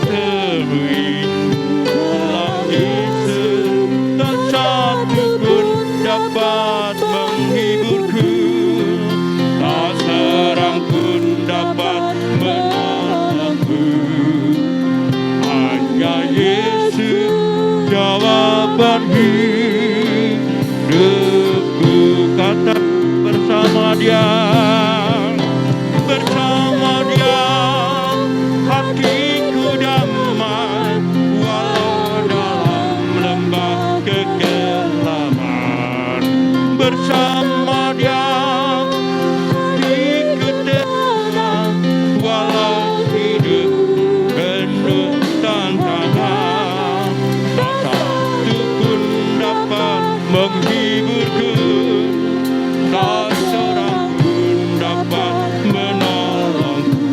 temui. Dalam Yesus tak satu pun dapat menghiburku, tak seorang pun dapat menolongku. Hanya Yesus jawaban hidupku. Kata bersama Dia, bersama Dia hatiku damai, walau dalam lembah kegelapan. Bersama Dia hatiku tenang, walau hidup penuh tantangan. Tak satu pun dapat menghiburku, tak seorang pun dapat menolongku.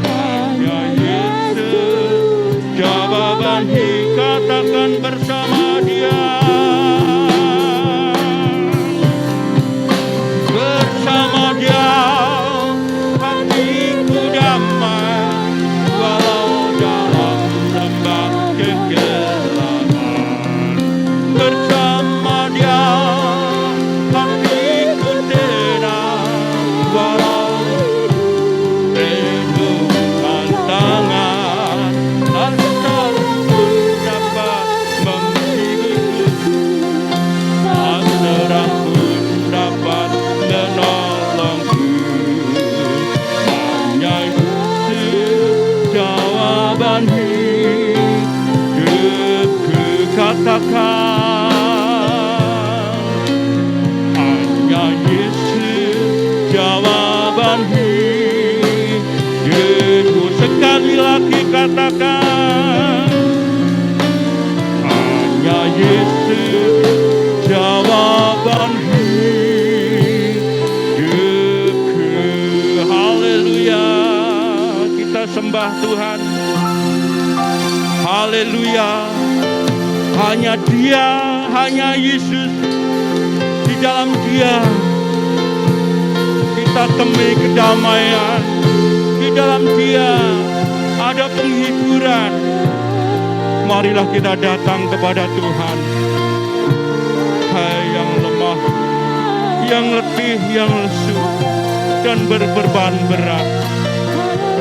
Hanya Yesus jawaban hidup. Katakan bersama Dia, bersama Dia hatiku damai, walau dalam lembah kegelapan. Bersama Dia hatiku tenang, walau penuh tantangan. Tak seorang pun dapat menghiburku, tak seorang pun dapat menolongku. Hanya Yesus jawaban hidupku. Katakan, hanya Yesus jawaban hidupku. Sekali lagi katakan, hanya Yesus jawaban hidupku. Haleluya, kita sembah Tuhan. Haleluya, hanya Dia, hanya Yesus. Di dalam Dia kita temui kedamaian. Di dalam Dia ada penghiburan. Marilah kita datang kepada Tuhan. Hai yang lemah, yang letih, yang lesu, dan berbeban berat,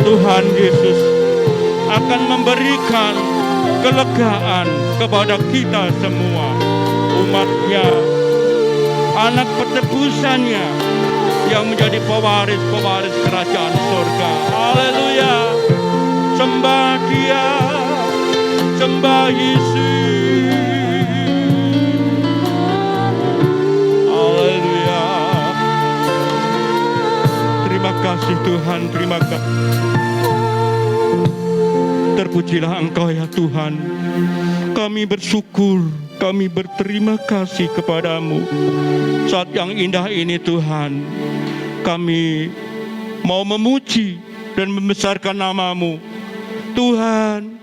Tuhan Yesus akan memberikan kelegaan kepada kita semua, umat-Nya, anak petebusannya yang menjadi pewaris-pewaris kerajaan surga. Haleluya, sembah Dia, sembah Yesus. Haleluya, terima kasih Tuhan, terima kasih. Terpujilah Engkau ya Tuhan. Kami bersyukur, kami berterima kasih kepadamu. Saat yang indah ini Tuhan, kami mau memuji dan membesarkan nama-Mu. Tuhan,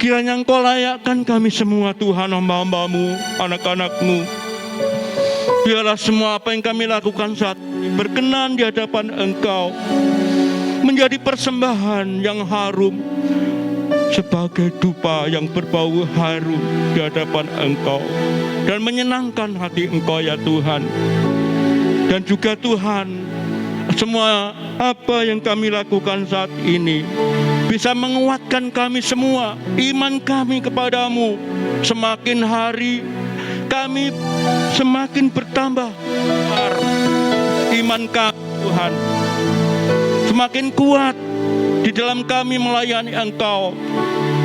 kiranya Engkau layakkan kami semua Tuhan, hamba-hamba-Mu, anak-anak-Mu. Biarlah semua apa yang kami lakukan saat ini berkenan di hadapan Engkau, menjadi persembahan yang harum, sebagai dupa yang berbau harum di hadapan Engkau, dan menyenangkan hati Engkau ya Tuhan. Dan juga Tuhan, semua apa yang kami lakukan saat ini bisa menguatkan kami semua, iman kami kepadamu. Semakin hari kami semakin bertambah iman kami Tuhan, semakin kuat di dalam kami melayani Engkau,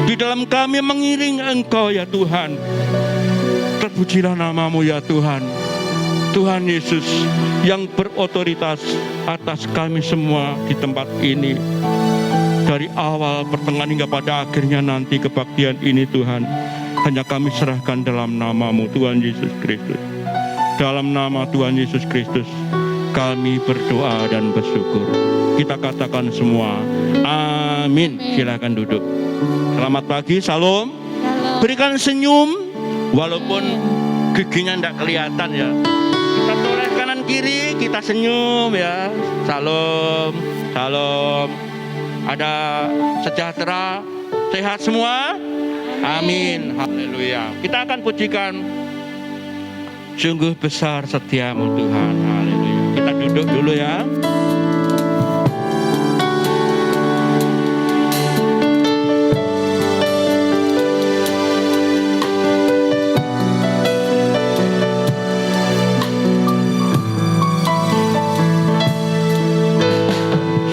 di dalam kami mengiring Engkau ya Tuhan. Terpujilah nama-Mu ya Tuhan. Tuhan Yesus yang berotoritas atas kami semua di tempat ini, dari awal, pertengahan hingga pada akhirnya nanti kebaktian ini Tuhan, hanya kami serahkan dalam nama-Mu Tuhan Yesus Kristus. Dalam nama Tuhan Yesus Kristus kami berdoa dan bersyukur. Kita katakan semua amin. Silakan duduk. Selamat pagi, salam. Berikan senyum walaupun giginya tidak kelihatan ya. Kita toleh kanan kiri, kita senyum ya. Salam, salam. ada sejahtera, sehat semua. Amin. Haleluya. Kita akan pujikan sungguh besar setiamu Tuhan. Haleluya. Kita duduk dulu ya.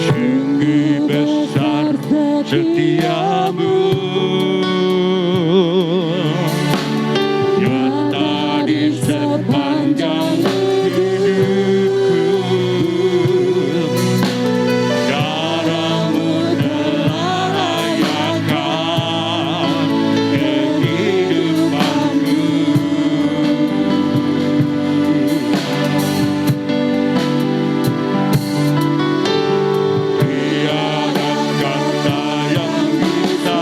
Sungguh besar setiamu, nyata di sepanjang hidupku. Daramu telah layakan kehidupanku. Tiada kata yang bisa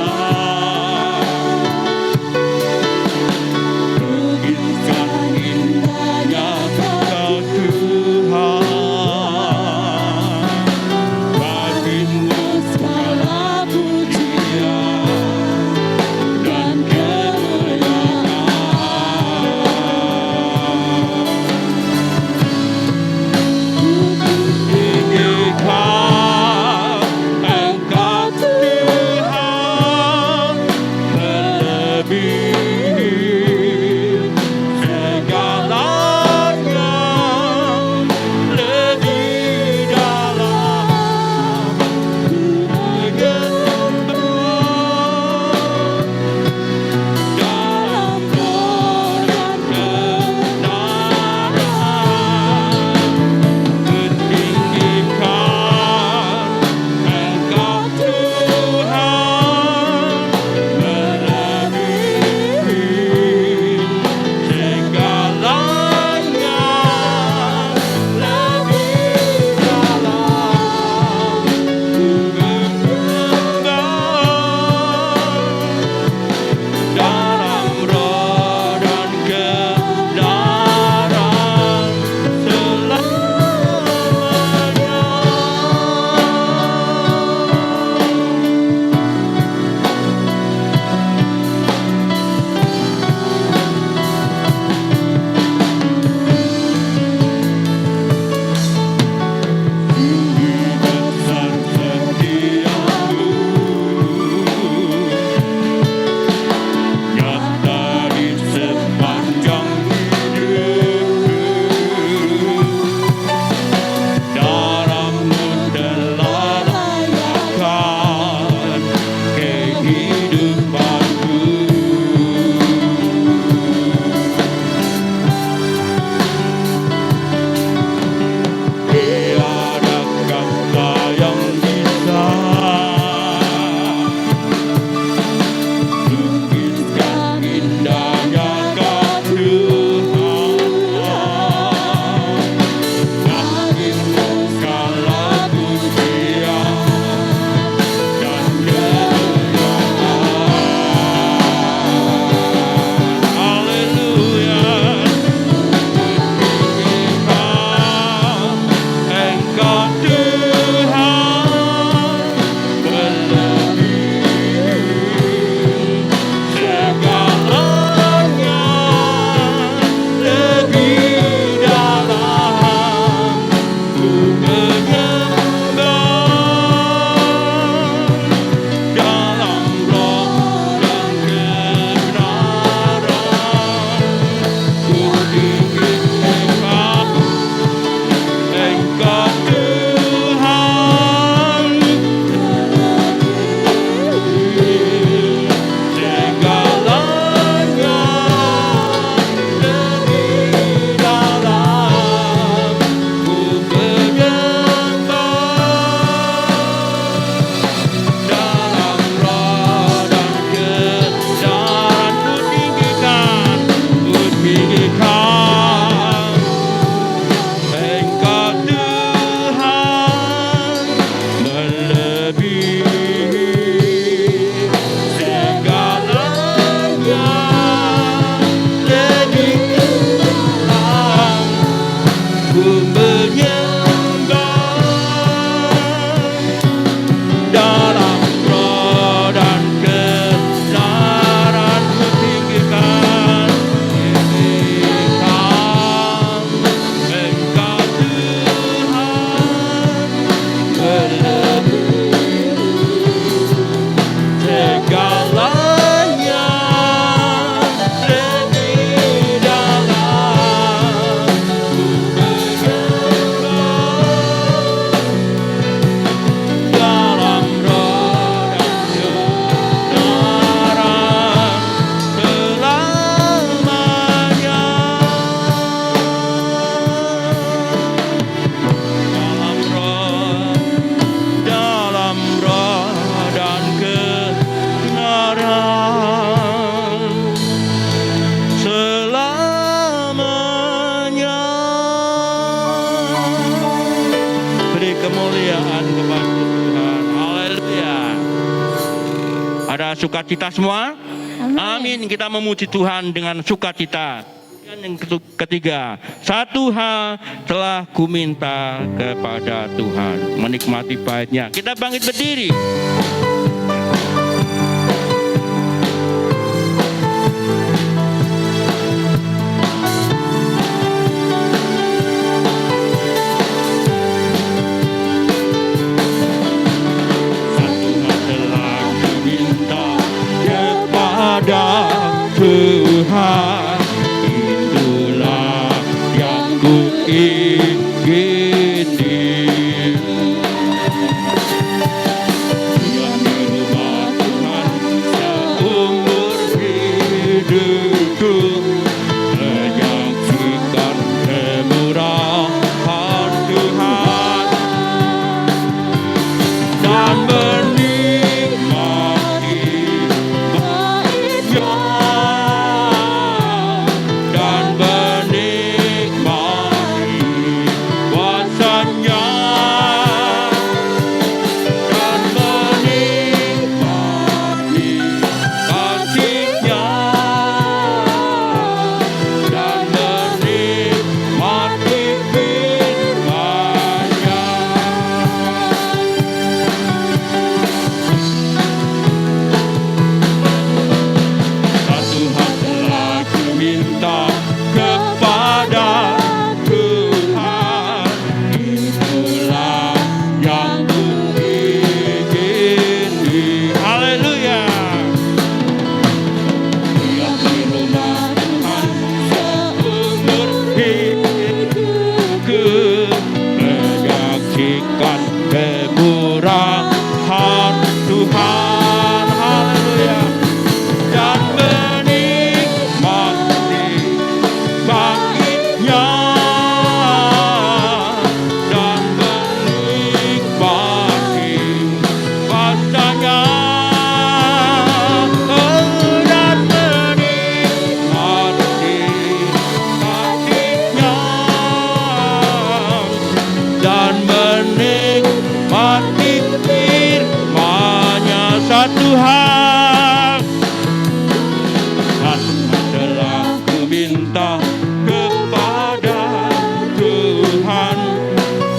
kemuliaan kepada Tuhan. Haleluya. Ada sukacita semua? Amin. Kita memuji Tuhan dengan sukacita. Dan yang ketiga, satu hal telah kuminta kepada Tuhan, menikmati baiknya. Kita bangkit berdiri. Tuhan, itulah yang kuingini. Yang di rumah Tuhan seumur hidupku, menyaksikan kemurahan Tuhan dan menikmati baiknya. Kemurahan Tuhan, haleluya, dan menikmati baiknya, dan menikmati kuasanya, dan menikmati kasihnya, dan menikmati firman-Nya. Satu hal adalah kuminta kepada Tuhan,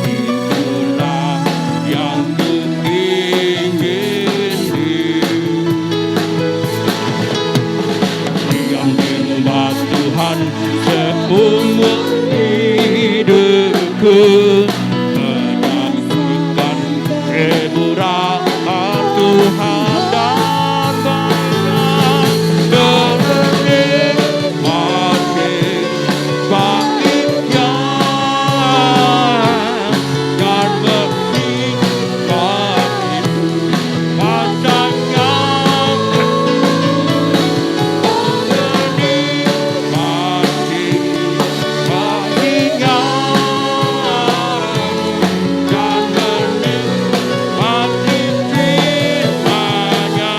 itulah yang kuingini. Diam di rumah Tuhan seumur hidupku, menyaksikan kemurahan Tuhan dan menikmati baiknya, dan menikmati kuasanya, menikmati baiknya, dan menikmati firman-Nya,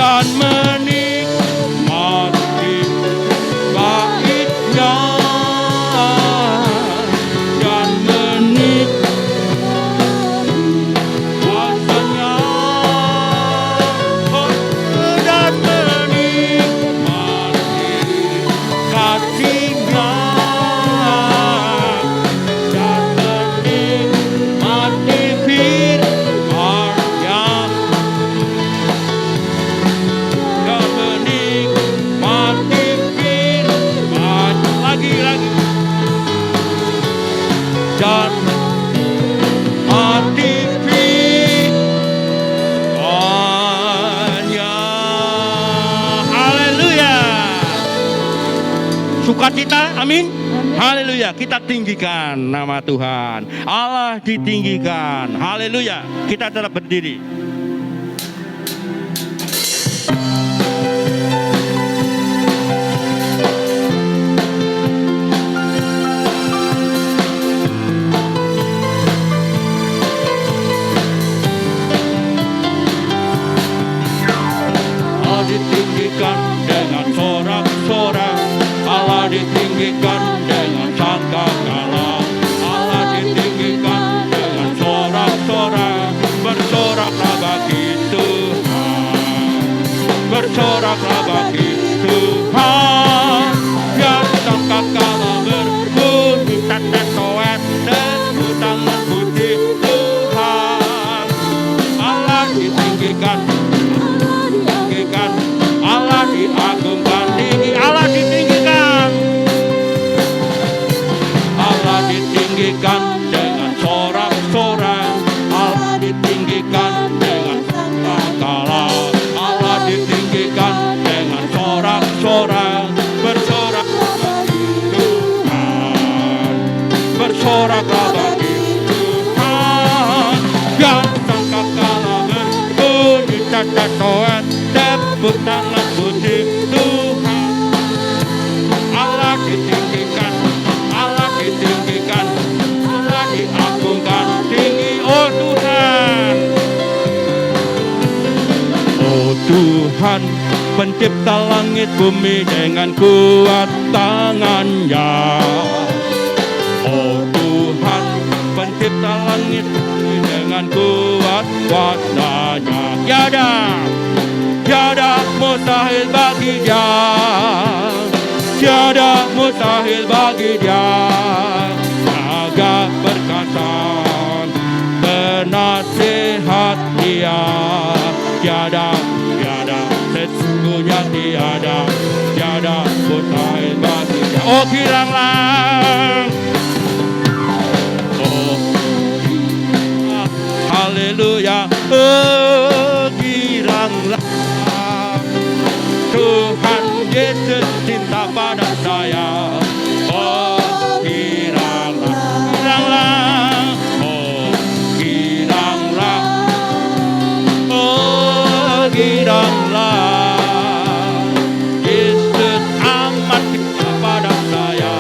dan menikmati baiknya, dan menikmati kuasanya, dan menikmati kasih-Nya, dan menikmati firman-Nya, dan menikmati firman lagi, dan menikmati firman-Nya. Haleluya. Sukacita, amin. Haleluya. Kita tinggikan nama Tuhan. Allah ditinggikan. Haleluya. Kita tetap berdiri. Allah ditinggikan dengan sorak-sorak, Allah ditinggikan dengan sangkakala, Allah bersoraklah bagi Tuhan. Yang sangkakala berbunyi tetet koet, tepuk tangan puji Tuhan. Allah ditinggikan, Allah diagungkan tinggi, Allah ditinggikan, Allah ditinggikan dengan sorak-sorai, Allah ditinggikan dengan sangkakala, Allah ditinggikan dengan sorak-sorai, bersorak bagi Tuhan, bersoraklah bagi Tuhan. Yang sangkakala berbunyi tetet koet, tepuk tangan puji Tuhan. Allah ditinggikan, Allah ditinggikan, Allah diagungkan tinggi, oh Tuhan. Oh Tuhan, pencipta langit bumi dengan kuat tangannya. Oh Tuhan, pencipta langit bumi dengan kuat kuasanya. Tiada mustahil bagi Dia, tiada mustahil bagi Dia. Agak perkasa, penasihat Dia, tiada sesungguhnya tiada mustahil bagi Dia. Oh giranglah, oh haleluya, oh giranglah. Tuhan Yesus cinta pada saya. Oh giranglah, giranglah, oh giranglah, oh giranglah. Yesus amat cinta pada saya.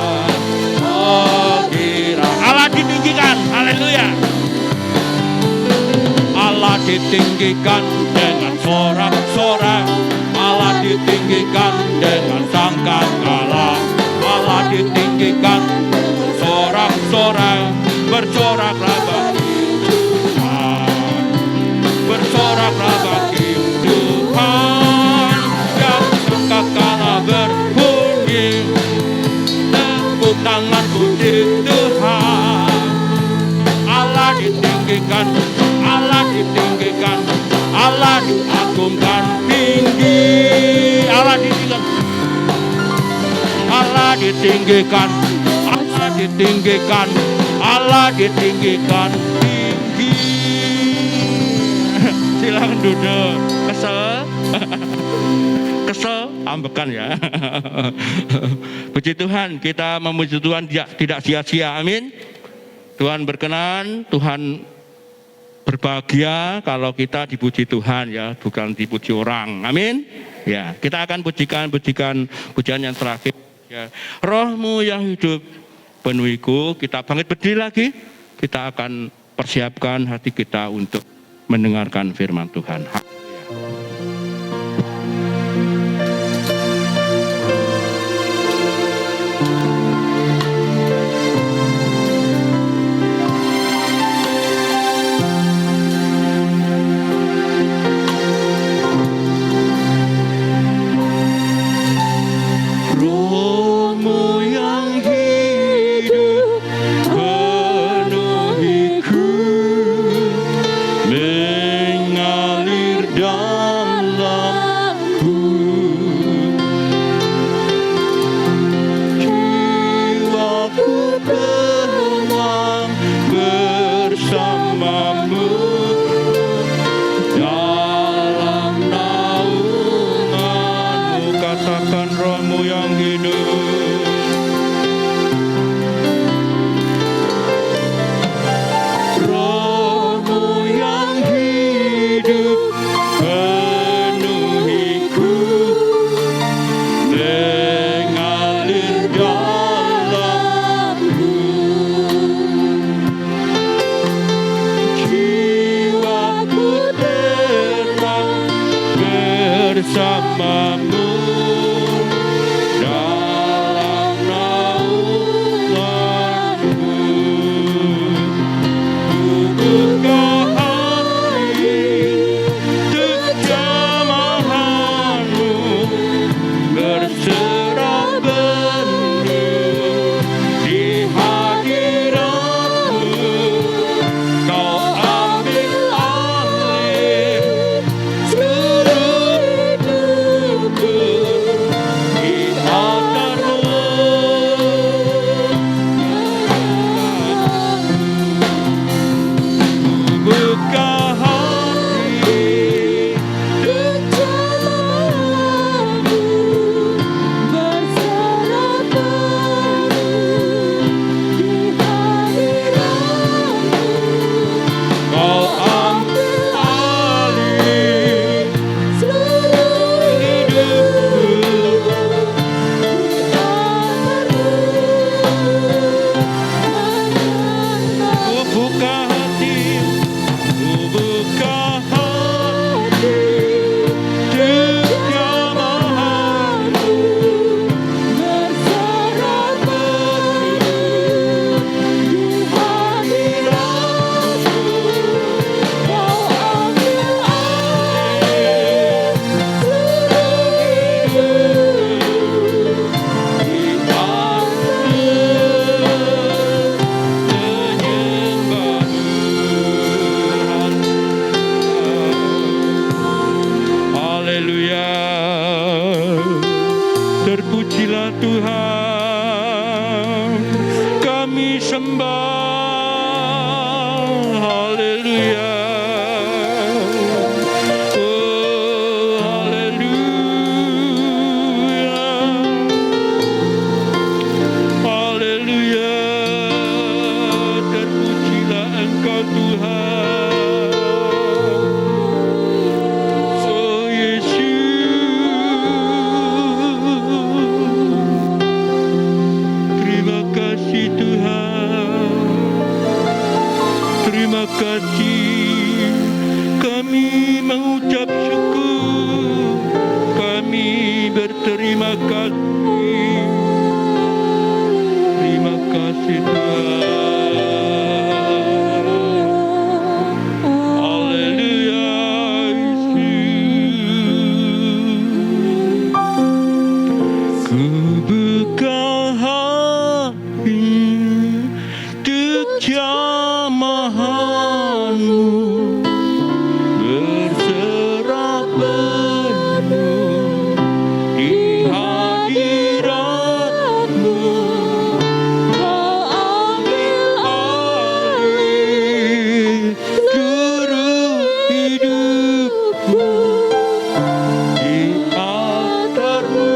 Oh girang, Allah ditinggikan, haleluya. Allah ditinggikan dengan sorak-sorai, Allah ditinggikan dengan sangkakala, Allah ditinggikan sorak-sorai, bersoraklah bagi Tuhan, bersoraklah bagi Tuhan. Yang sangkakala berbunyi, tepuk tangan puji Tuhan. Allah ditinggikan, Allah ditinggikan, Allah diagungkan tinggi, Allah ditinggikan, Allah ditinggikan, Allah ditinggikan, Allah ditinggikan tinggi. Silakan duduk. Kesel? Kesel? Ambekan ya. Puji Tuhan, kita memuji Tuhan tidak sia-sia. Amin. Tuhan berkenan, Tuhan berbahagia kalau kita dipuji Tuhan ya, bukan dipuji orang. Amin. Ya, kita akan pujian yang terakhir ya. Rohmu yang hidup penuhiku. Kita bangkit berdiri lagi. Kita akan persiapkan hati kita untuk mendengarkan firman Tuhan. Mengalir berterima kasih, kami mengucap syukur, kami berterima kasih. Terima kasih Tuhan. Haleluya Yesus. Ku buka hati untuk jamahan-Mu, berserah penuh di hadirat-Mu. Kau ambil alih seluruh hidupku, di altar-Mu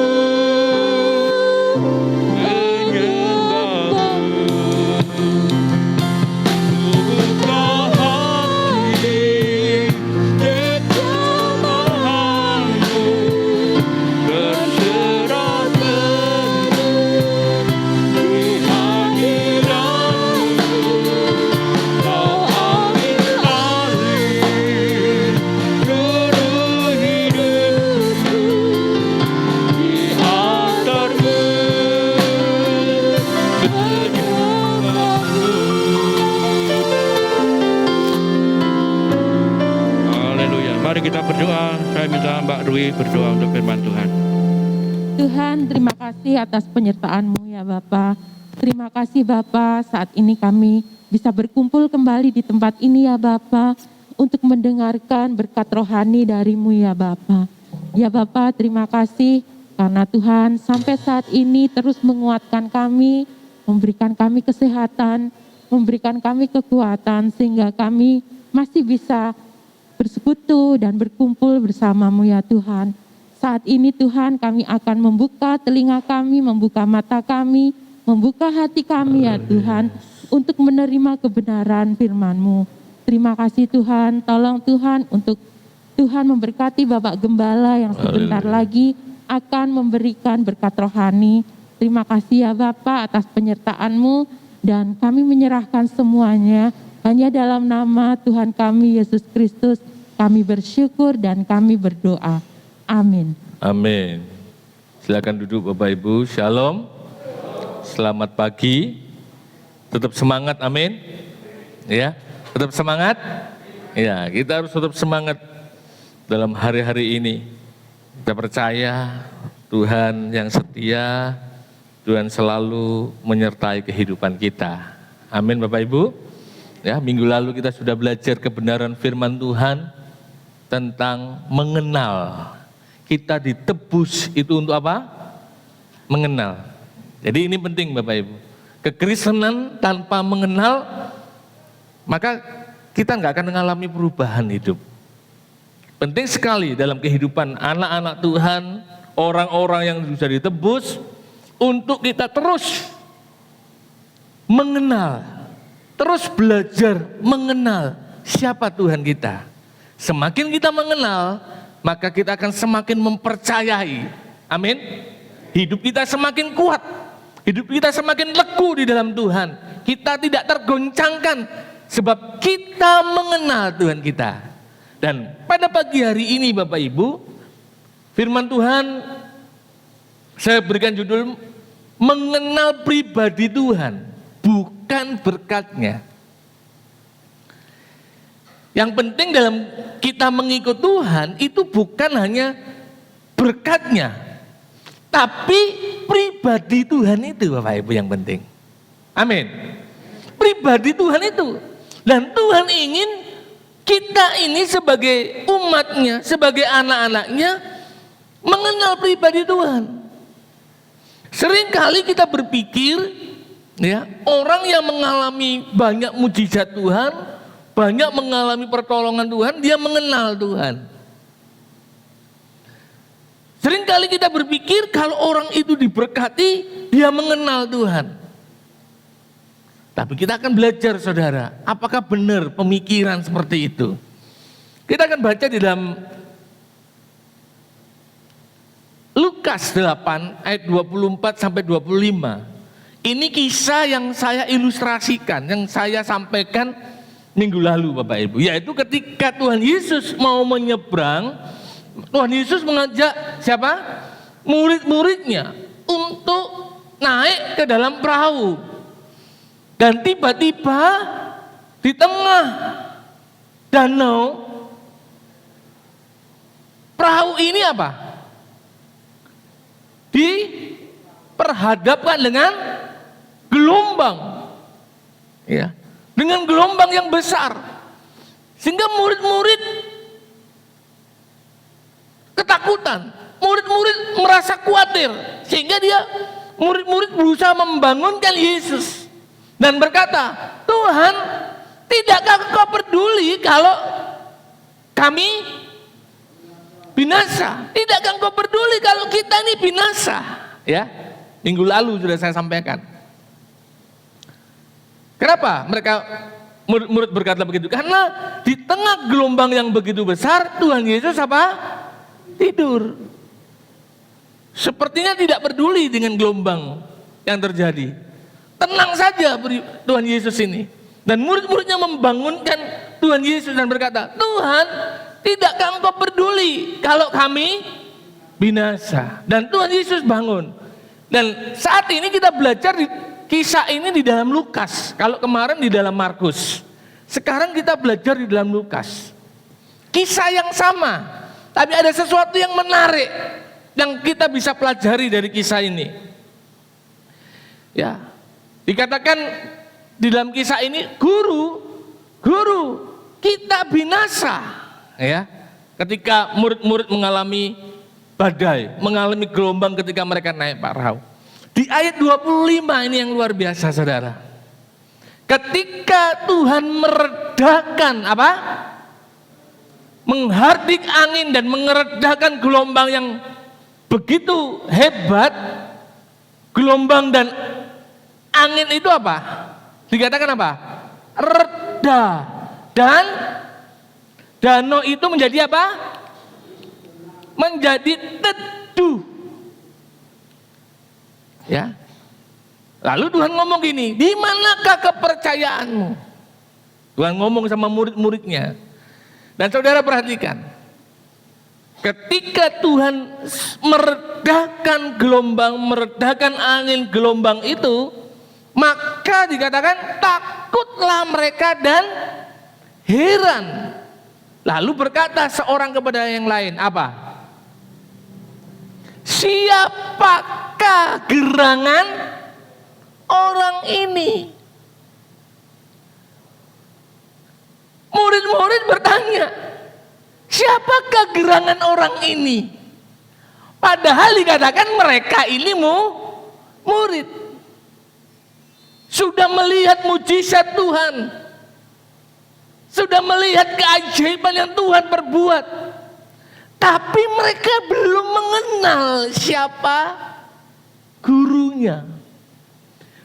kita berdoa. Saya minta Mbak Dwi berdoa untuk firman Tuhan. Tuhan, terima kasih atas penyertaan-Mu ya Bapa. Terima kasih Bapa, saat ini kami bisa berkumpul kembali di tempat ini ya Bapa, untuk mendengarkan berkat rohani dari-Mu ya Bapa. Ya Bapa, terima kasih karena Tuhan sampai saat ini terus menguatkan kami, memberikan kami kesehatan, memberikan kami kekuatan sehingga kami masih bisa bersekutu dan berkumpul bersama-Mu ya Tuhan. Saat ini Tuhan kami akan membuka telinga kami, membuka mata kami, membuka hati kami ya Tuhan, untuk menerima kebenaran firman-Mu. Terima kasih Tuhan, tolong Tuhan untuk Tuhan memberkati Bapak Gembala yang sebentar lagi akan memberikan berkat rohani. Terima kasih ya Bapak atas penyertaan-Mu, dan kami menyerahkan semuanya hanya dalam nama Tuhan kami Yesus Kristus kami bersyukur dan kami berdoa. Amin. Amin. Silakan duduk Bapak Ibu. Shalom. Selamat pagi. Tetap semangat, amin. Ya, tetap semangat. Ya, kita harus tetap semangat dalam hari-hari ini. Kita percaya Tuhan yang setia, Tuhan selalu menyertai kehidupan kita. Amin Bapak Ibu. Ya, minggu lalu kita sudah belajar kebenaran firman Tuhan tentang mengenal. Kita ditebus itu untuk apa? Mengenal. Jadi ini penting Bapak Ibu. Kekristenan tanpa mengenal, maka kita nggak akan mengalami perubahan hidup. Penting sekali dalam kehidupan anak-anak Tuhan, orang-orang yang sudah ditebus, untuk kita terus mengenal, terus belajar mengenal siapa Tuhan kita. Semakin kita mengenal, maka kita akan semakin mempercayai. Amin. Hidup kita semakin kuat, hidup kita semakin teguh di dalam Tuhan. Kita tidak tergoncangkan sebab kita mengenal Tuhan kita. Dan pada pagi hari ini Bapak Ibu, firman Tuhan saya berikan judul mengenal pribadi Tuhan, bukan berkatnya. Yang penting dalam kita mengikut Tuhan itu bukan hanya berkatnya, tapi pribadi Tuhan itu Bapak Ibu yang penting. Amin. Pribadi Tuhan itu. Dan Tuhan ingin kita ini sebagai umatnya, sebagai anak-anaknya mengenal pribadi Tuhan. Seringkali kita berpikir, ya, orang yang mengalami banyak mujizat Tuhan, banyak mengalami pertolongan Tuhan, dia mengenal Tuhan. Seringkali kita berpikir kalau orang itu diberkati, dia mengenal Tuhan. Tapi kita akan belajar saudara, apakah benar pemikiran seperti itu? Kita akan baca di dalam Lukas 8 ayat 24 sampai 25. Ini kisah yang saya ilustrasikan, yang saya sampaikan minggu lalu Bapak Ibu, yaitu ketika Tuhan Yesus mau menyeberang, Tuhan Yesus mengajak siapa? Murid-muridnya untuk naik ke dalam perahu. Dan tiba-tiba di tengah danau, perahu ini apa? Diperhadapkan dengan gelombang, ya, dengan gelombang yang besar, sehingga murid-murid ketakutan, murid-murid merasa khawatir, sehingga murid-murid berusaha membangunkan Yesus dan berkata, Tuhan, tidakkah Engkau peduli kalau kami binasa? Tidakkah Engkau peduli kalau kita ini binasa? Ya, minggu lalu sudah saya sampaikan. Kenapa mereka murid-murid berkata begitu? Karena di tengah gelombang yang begitu besar, Tuhan Yesus apa? Tidur. Sepertinya tidak peduli dengan gelombang yang terjadi. Tenang saja Tuhan Yesus ini. Dan murid-muridnya membangunkan Tuhan Yesus dan berkata, Tuhan, tidakkah Engkau peduli kalau kami binasa? Dan Tuhan Yesus bangun. Dan saat ini kita belajar kisah ini di dalam Lukas. Kalau kemarin di dalam Markus, sekarang kita belajar di dalam Lukas. Kisah yang sama, tapi ada sesuatu yang menarik yang kita bisa pelajari dari kisah ini. Ya, dikatakan di dalam kisah ini, guru, kita binasa. Ya, ketika murid-murid mengalami badai, mengalami gelombang ketika mereka naik perahu. Di ayat 25 ini yang luar biasa, saudara. Ketika Tuhan meredakan apa? Menghardik angin dan meredakan gelombang yang begitu hebat, gelombang dan angin itu apa? Dikatakan apa? Reda. Dan danau itu menjadi apa? Menjadi teduh. Ya. Lalu Tuhan ngomong gini, di manakah kepercayaanmu? Tuhan ngomong sama murid-muridnya. Dan saudara perhatikan, ketika Tuhan meredakan gelombang, meredakan angin gelombang itu, maka dikatakan takutlah mereka dan heran. Lalu berkata seorang kepada yang lain, apa? Siapakah gerangan orang ini? Murid-murid bertanya, siapakah gerangan orang ini? Padahal dikatakan mereka ini murid. Sudah melihat mujizat Tuhan. Sudah melihat keajaiban yang Tuhan perbuat. Tapi mereka belum mengenal siapa gurunya.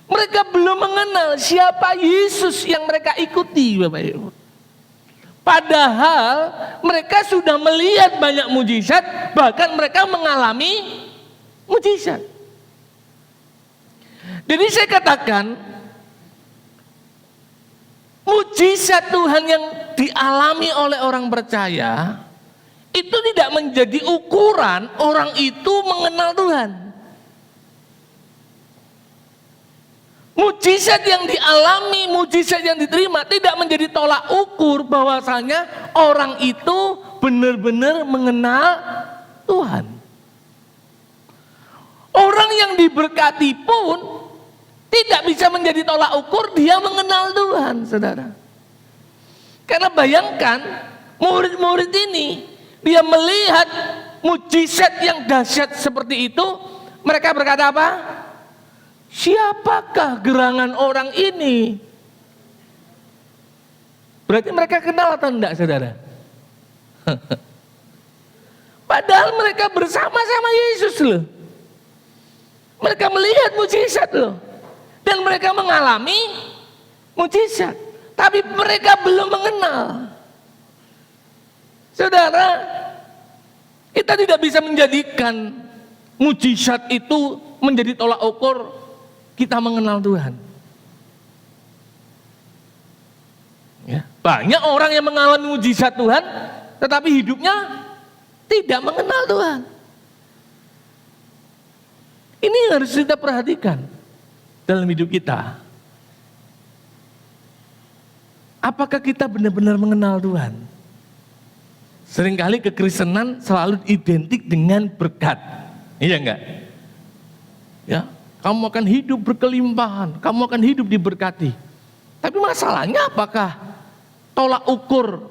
Mereka belum mengenal siapa Yesus yang mereka ikuti, Bapak Ibu. Padahal mereka sudah melihat banyak mujizat, bahkan mereka mengalami mujizat. Jadi saya katakan, mujizat Tuhan yang dialami oleh orang percaya itu tidak menjadi ukuran orang itu mengenal Tuhan. Mujizat yang dialami, mujizat yang diterima tidak menjadi tolak ukur bahwasanya orang itu benar-benar mengenal Tuhan. Orang yang diberkati pun tidak bisa menjadi tolak ukur dia mengenal Tuhan, saudara. Karena bayangkan murid-murid ini, dia melihat mujizat yang dahsyat seperti itu, mereka berkata apa? Siapakah gerangan orang ini? Berarti mereka kenal atau enggak, saudara? Padahal mereka bersama-sama Yesus loh. Mereka melihat mujizat loh. Dan mereka mengalami mujizat. Tapi mereka belum mengenal. Saudara, kita tidak bisa menjadikan mujizat itu menjadi tolak ukur kita mengenal Tuhan. Ya. Banyak orang yang mengalami mujizat Tuhan, tetapi hidupnya tidak mengenal Tuhan. Ini yang harus kita perhatikan dalam hidup kita. Apakah kita benar-benar mengenal Tuhan? Seringkali kekristenan selalu identik dengan berkat. Iya enggak? Ya, kamu akan hidup berkelimpahan, kamu akan hidup diberkati. Tapi masalahnya apakah tolak ukur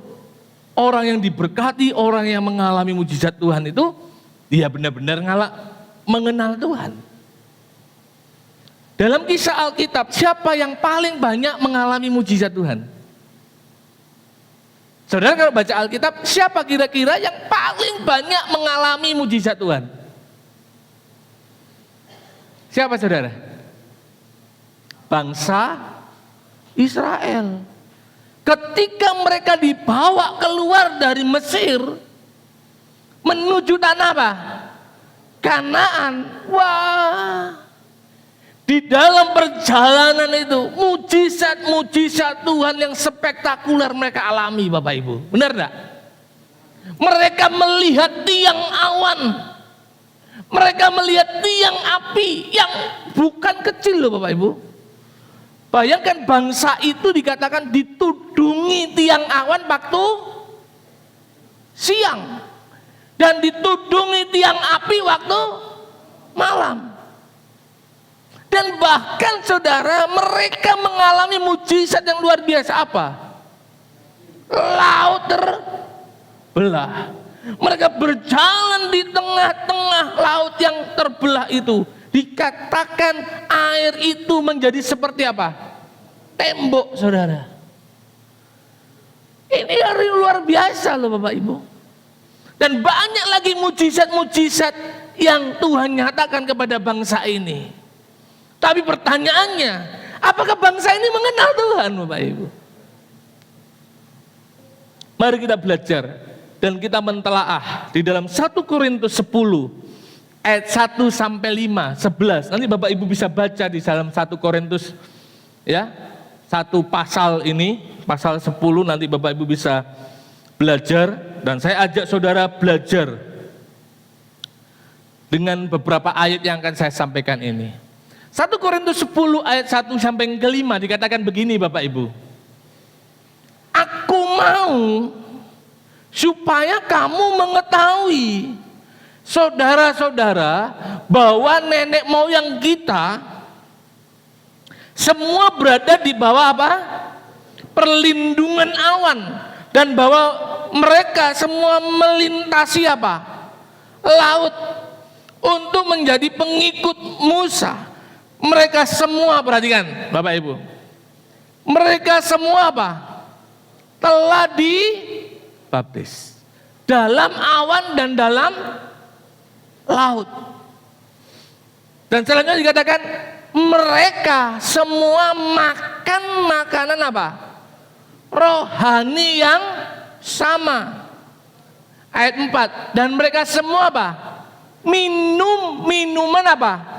orang yang diberkati, orang yang mengalami mujizat Tuhan itu dia benar-benar mengenal Tuhan? Dalam kisah Alkitab, siapa yang paling banyak mengalami mujizat Tuhan? Saudara kalau baca Alkitab, siapa kira-kira yang paling banyak mengalami mujizat Tuhan? Siapa saudara? Bangsa Israel. Ketika mereka dibawa keluar dari Mesir menuju tanah apa? Kanaan. Wah, di dalam perjalanan itu mujizat-mujizat Tuhan yang spektakuler mereka alami, Bapak Ibu. Benar enggak? Mereka melihat tiang awan. Mereka melihat tiang api yang bukan kecil loh Bapak Ibu. Bayangkan bangsa itu dikatakan ditudungi tiang awan waktu siang. Dan ditudungi tiang api waktu malam. Dan bahkan saudara, mereka mengalami mujizat yang luar biasa apa? Laut terbelah. Mereka berjalan di tengah-tengah laut yang terbelah itu. Dikatakan air itu menjadi seperti apa? Tembok, saudara. Ini hari luar biasa loh Bapak Ibu. Dan banyak lagi mujizat-mujizat yang Tuhan nyatakan kepada bangsa ini. Tapi pertanyaannya, apakah bangsa ini mengenal Tuhan, Bapak Ibu? Mari kita belajar dan kita mentelaah di dalam 1 Korintus 10 ayat 1 sampai 5, 11. Nanti Bapak Ibu bisa baca di dalam 1 Korintus ya. Satu pasal ini, pasal 10 nanti Bapak Ibu bisa belajar dan saya ajak saudara belajar dengan beberapa ayat yang akan saya sampaikan ini. 1 Korintus 10 ayat 1 sampai ke 5 dikatakan begini Bapak Ibu. Aku mau supaya kamu mengetahui saudara-saudara bahwa nenek moyang kita semua berada di bawah apa? Perlindungan awan dan bahwa mereka semua melintasi apa? Laut untuk menjadi pengikut Musa. Mereka semua, perhatikan Bapak Ibu, mereka semua apa? Telah dibaptis dalam awan dan dalam laut. Dan selanjutnya dikatakan mereka semua makan makanan apa? Rohani yang sama. Ayat 4, dan mereka semua apa? Minum minuman apa?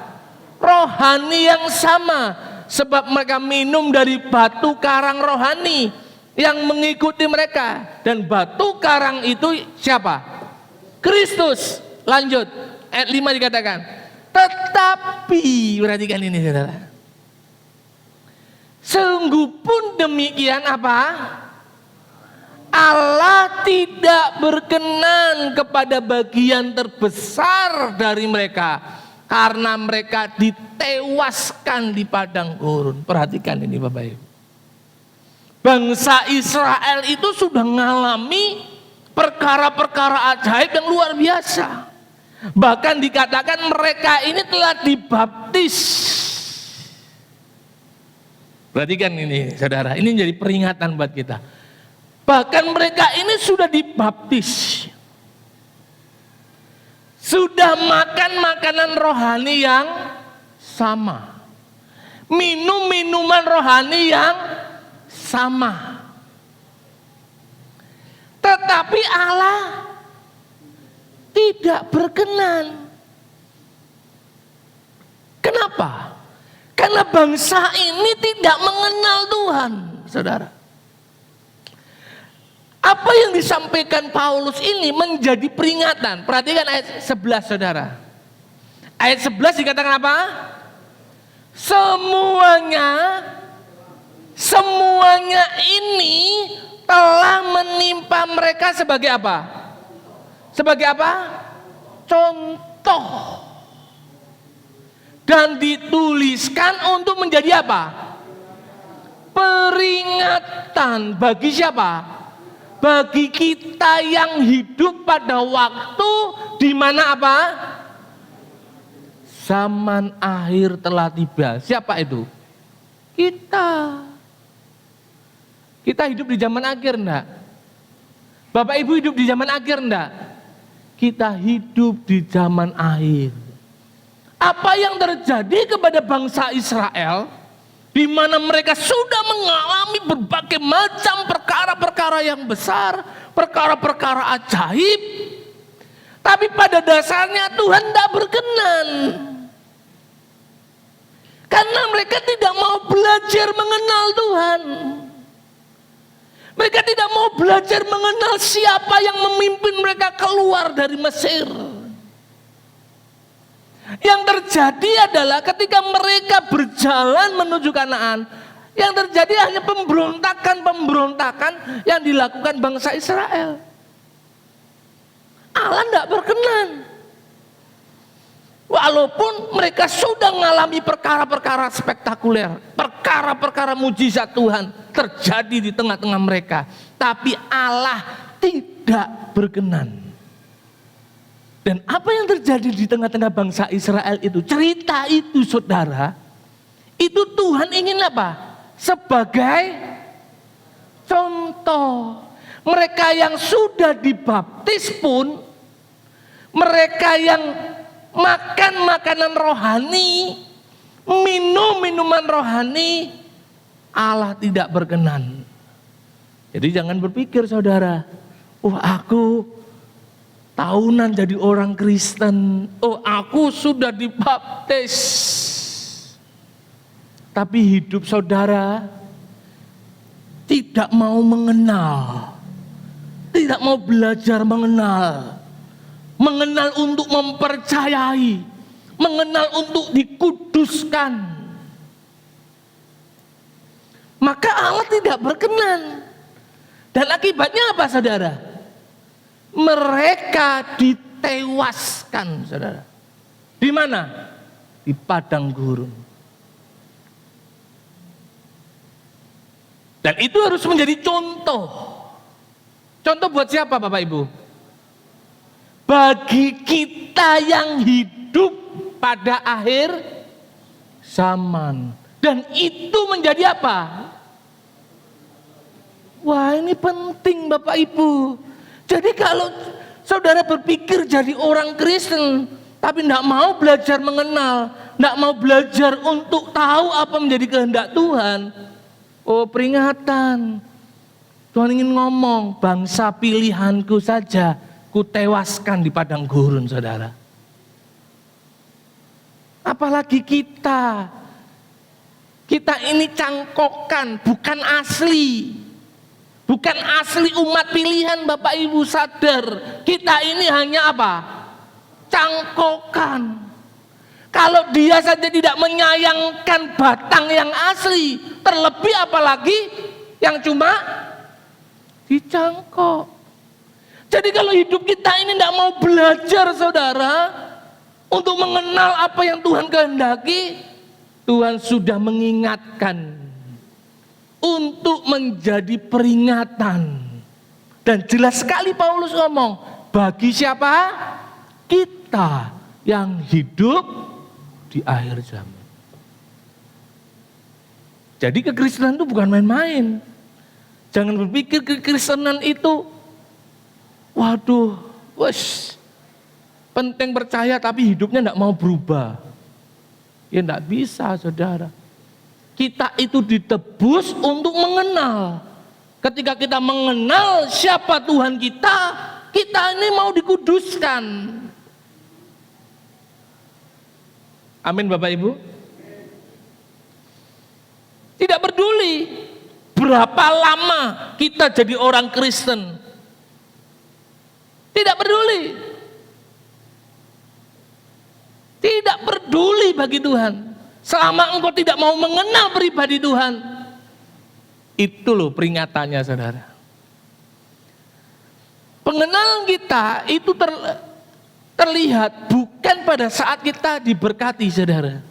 Rohani yang sama, sebab mereka minum dari batu karang rohani yang mengikuti mereka. Dan batu karang itu siapa? Kristus. Lanjut, ayat 5 dikatakan, tetapi, perhatikan ini saudara, sungguh pun demikian apa? Allah tidak berkenan kepada bagian terbesar dari mereka, karena mereka ditewaskan di padang gurun. Perhatikan ini Bapak Ibu. Bangsa Israel itu sudah mengalami perkara-perkara ajaib yang luar biasa. Bahkan dikatakan mereka ini telah dibaptis. Perhatikan ini saudara, ini menjadi peringatan buat kita. Bahkan mereka ini sudah dibaptis. Sudah makan makanan rohani yang sama. Minum minuman rohani yang sama. Tetapi Allah tidak berkenan. Kenapa? Karena bangsa ini tidak mengenal Tuhan, saudara. Apa yang disampaikan Paulus ini menjadi peringatan. Perhatikan ayat 11 saudara. Ayat 11 dikatakan apa? Semuanya ini telah menimpa mereka sebagai apa? Sebagai apa? Contoh. Dan dituliskan untuk menjadi apa? Peringatan bagi siapa? Bagi kita yang hidup pada waktu di mana apa? Zaman akhir telah tiba. Siapa itu? Kita. Kita hidup di zaman akhir enggak? Bapak Ibu hidup di zaman akhir enggak? Kita hidup di zaman akhir. Apa yang terjadi kepada bangsa Israel, di mana mereka sudah mengalami berbagai macam perkara-perkara yang besar, perkara-perkara ajaib, tapi pada dasarnya Tuhan tidak berkenan. Karena mereka tidak mau belajar mengenal Tuhan. Mereka tidak mau belajar mengenal siapa yang memimpin mereka keluar dari Mesir. Yang terjadi adalah ketika mereka berjalan menuju Kanaan, yang terjadi hanya pemberontakan yang dilakukan bangsa Israel. Allah tidak berkenan. Walaupun mereka sudah mengalami perkara-perkara spektakuler, perkara-perkara mujizat Tuhan terjadi di tengah-tengah mereka, tapi Allah tidak berkenan. Dan apa yang terjadi di tengah-tengah bangsa Israel itu, cerita itu saudara, itu Tuhan ingin apa? Sebagai contoh. Mereka yang sudah dibaptis pun, mereka yang makan makanan rohani, minum minuman rohani, Allah tidak berkenan. Jadi jangan berpikir saudara, aku tahunan jadi orang Kristen, aku sudah dibaptis. Tapi hidup saudara tidak mau mengenal, tidak mau belajar mengenal untuk mempercayai, mengenal untuk dikuduskan. Maka Allah tidak berkenan. Dan akibatnya apa saudara? Mereka ditewaskan, saudara. Di mana? Di padang gurun. Dan itu harus menjadi contoh. Contoh buat siapa Bapak Ibu? Bagi kita yang hidup pada akhir zaman. Dan itu menjadi apa? Wah, ini penting Bapak Ibu. Jadi kalau saudara berpikir jadi orang Kristen, tapi tidak mau belajar mengenal, tidak mau belajar untuk tahu apa menjadi kehendak Tuhan, peringatan. Tuhan ingin ngomong, bangsa pilihanku saja kutewaskan di padang gurun, saudara. Apalagi kita ini cangkokan, bukan asli. Bukan asli umat pilihan. Bapak Ibu sadar, kita ini hanya apa? Cangkokan. Kalau dia saja tidak menyayangkan batang yang asli, terlebih apalagi yang cuma dicangkok. Jadi kalau hidup kita ini tidak mau belajar saudara, untuk mengenal apa yang Tuhan kehendaki, Tuhan sudah mengingatkan untuk menjadi peringatan. Dan jelas sekali Paulus ngomong, bagi siapa? Kita yang hidup di akhir zaman. Jadi kekristenan itu bukan main-main. Jangan berpikir kekristenan itu, waduh, penting percaya tapi hidupnya tidak mau berubah. Ya tidak bisa saudara. Kita itu ditebus untuk mengenal. Ketika kita mengenal siapa Tuhan kita, kita ini mau dikuduskan. Amin Bapak Ibu. Tidak peduli berapa lama kita jadi orang Kristen, Tidak peduli. Tidak peduli bagi Tuhan. Selama engkau tidak mau mengenal pribadi Tuhan. Itu loh peringatannya, saudara. Pengenalan kita itu terlihat bukan pada saat kita diberkati, saudara.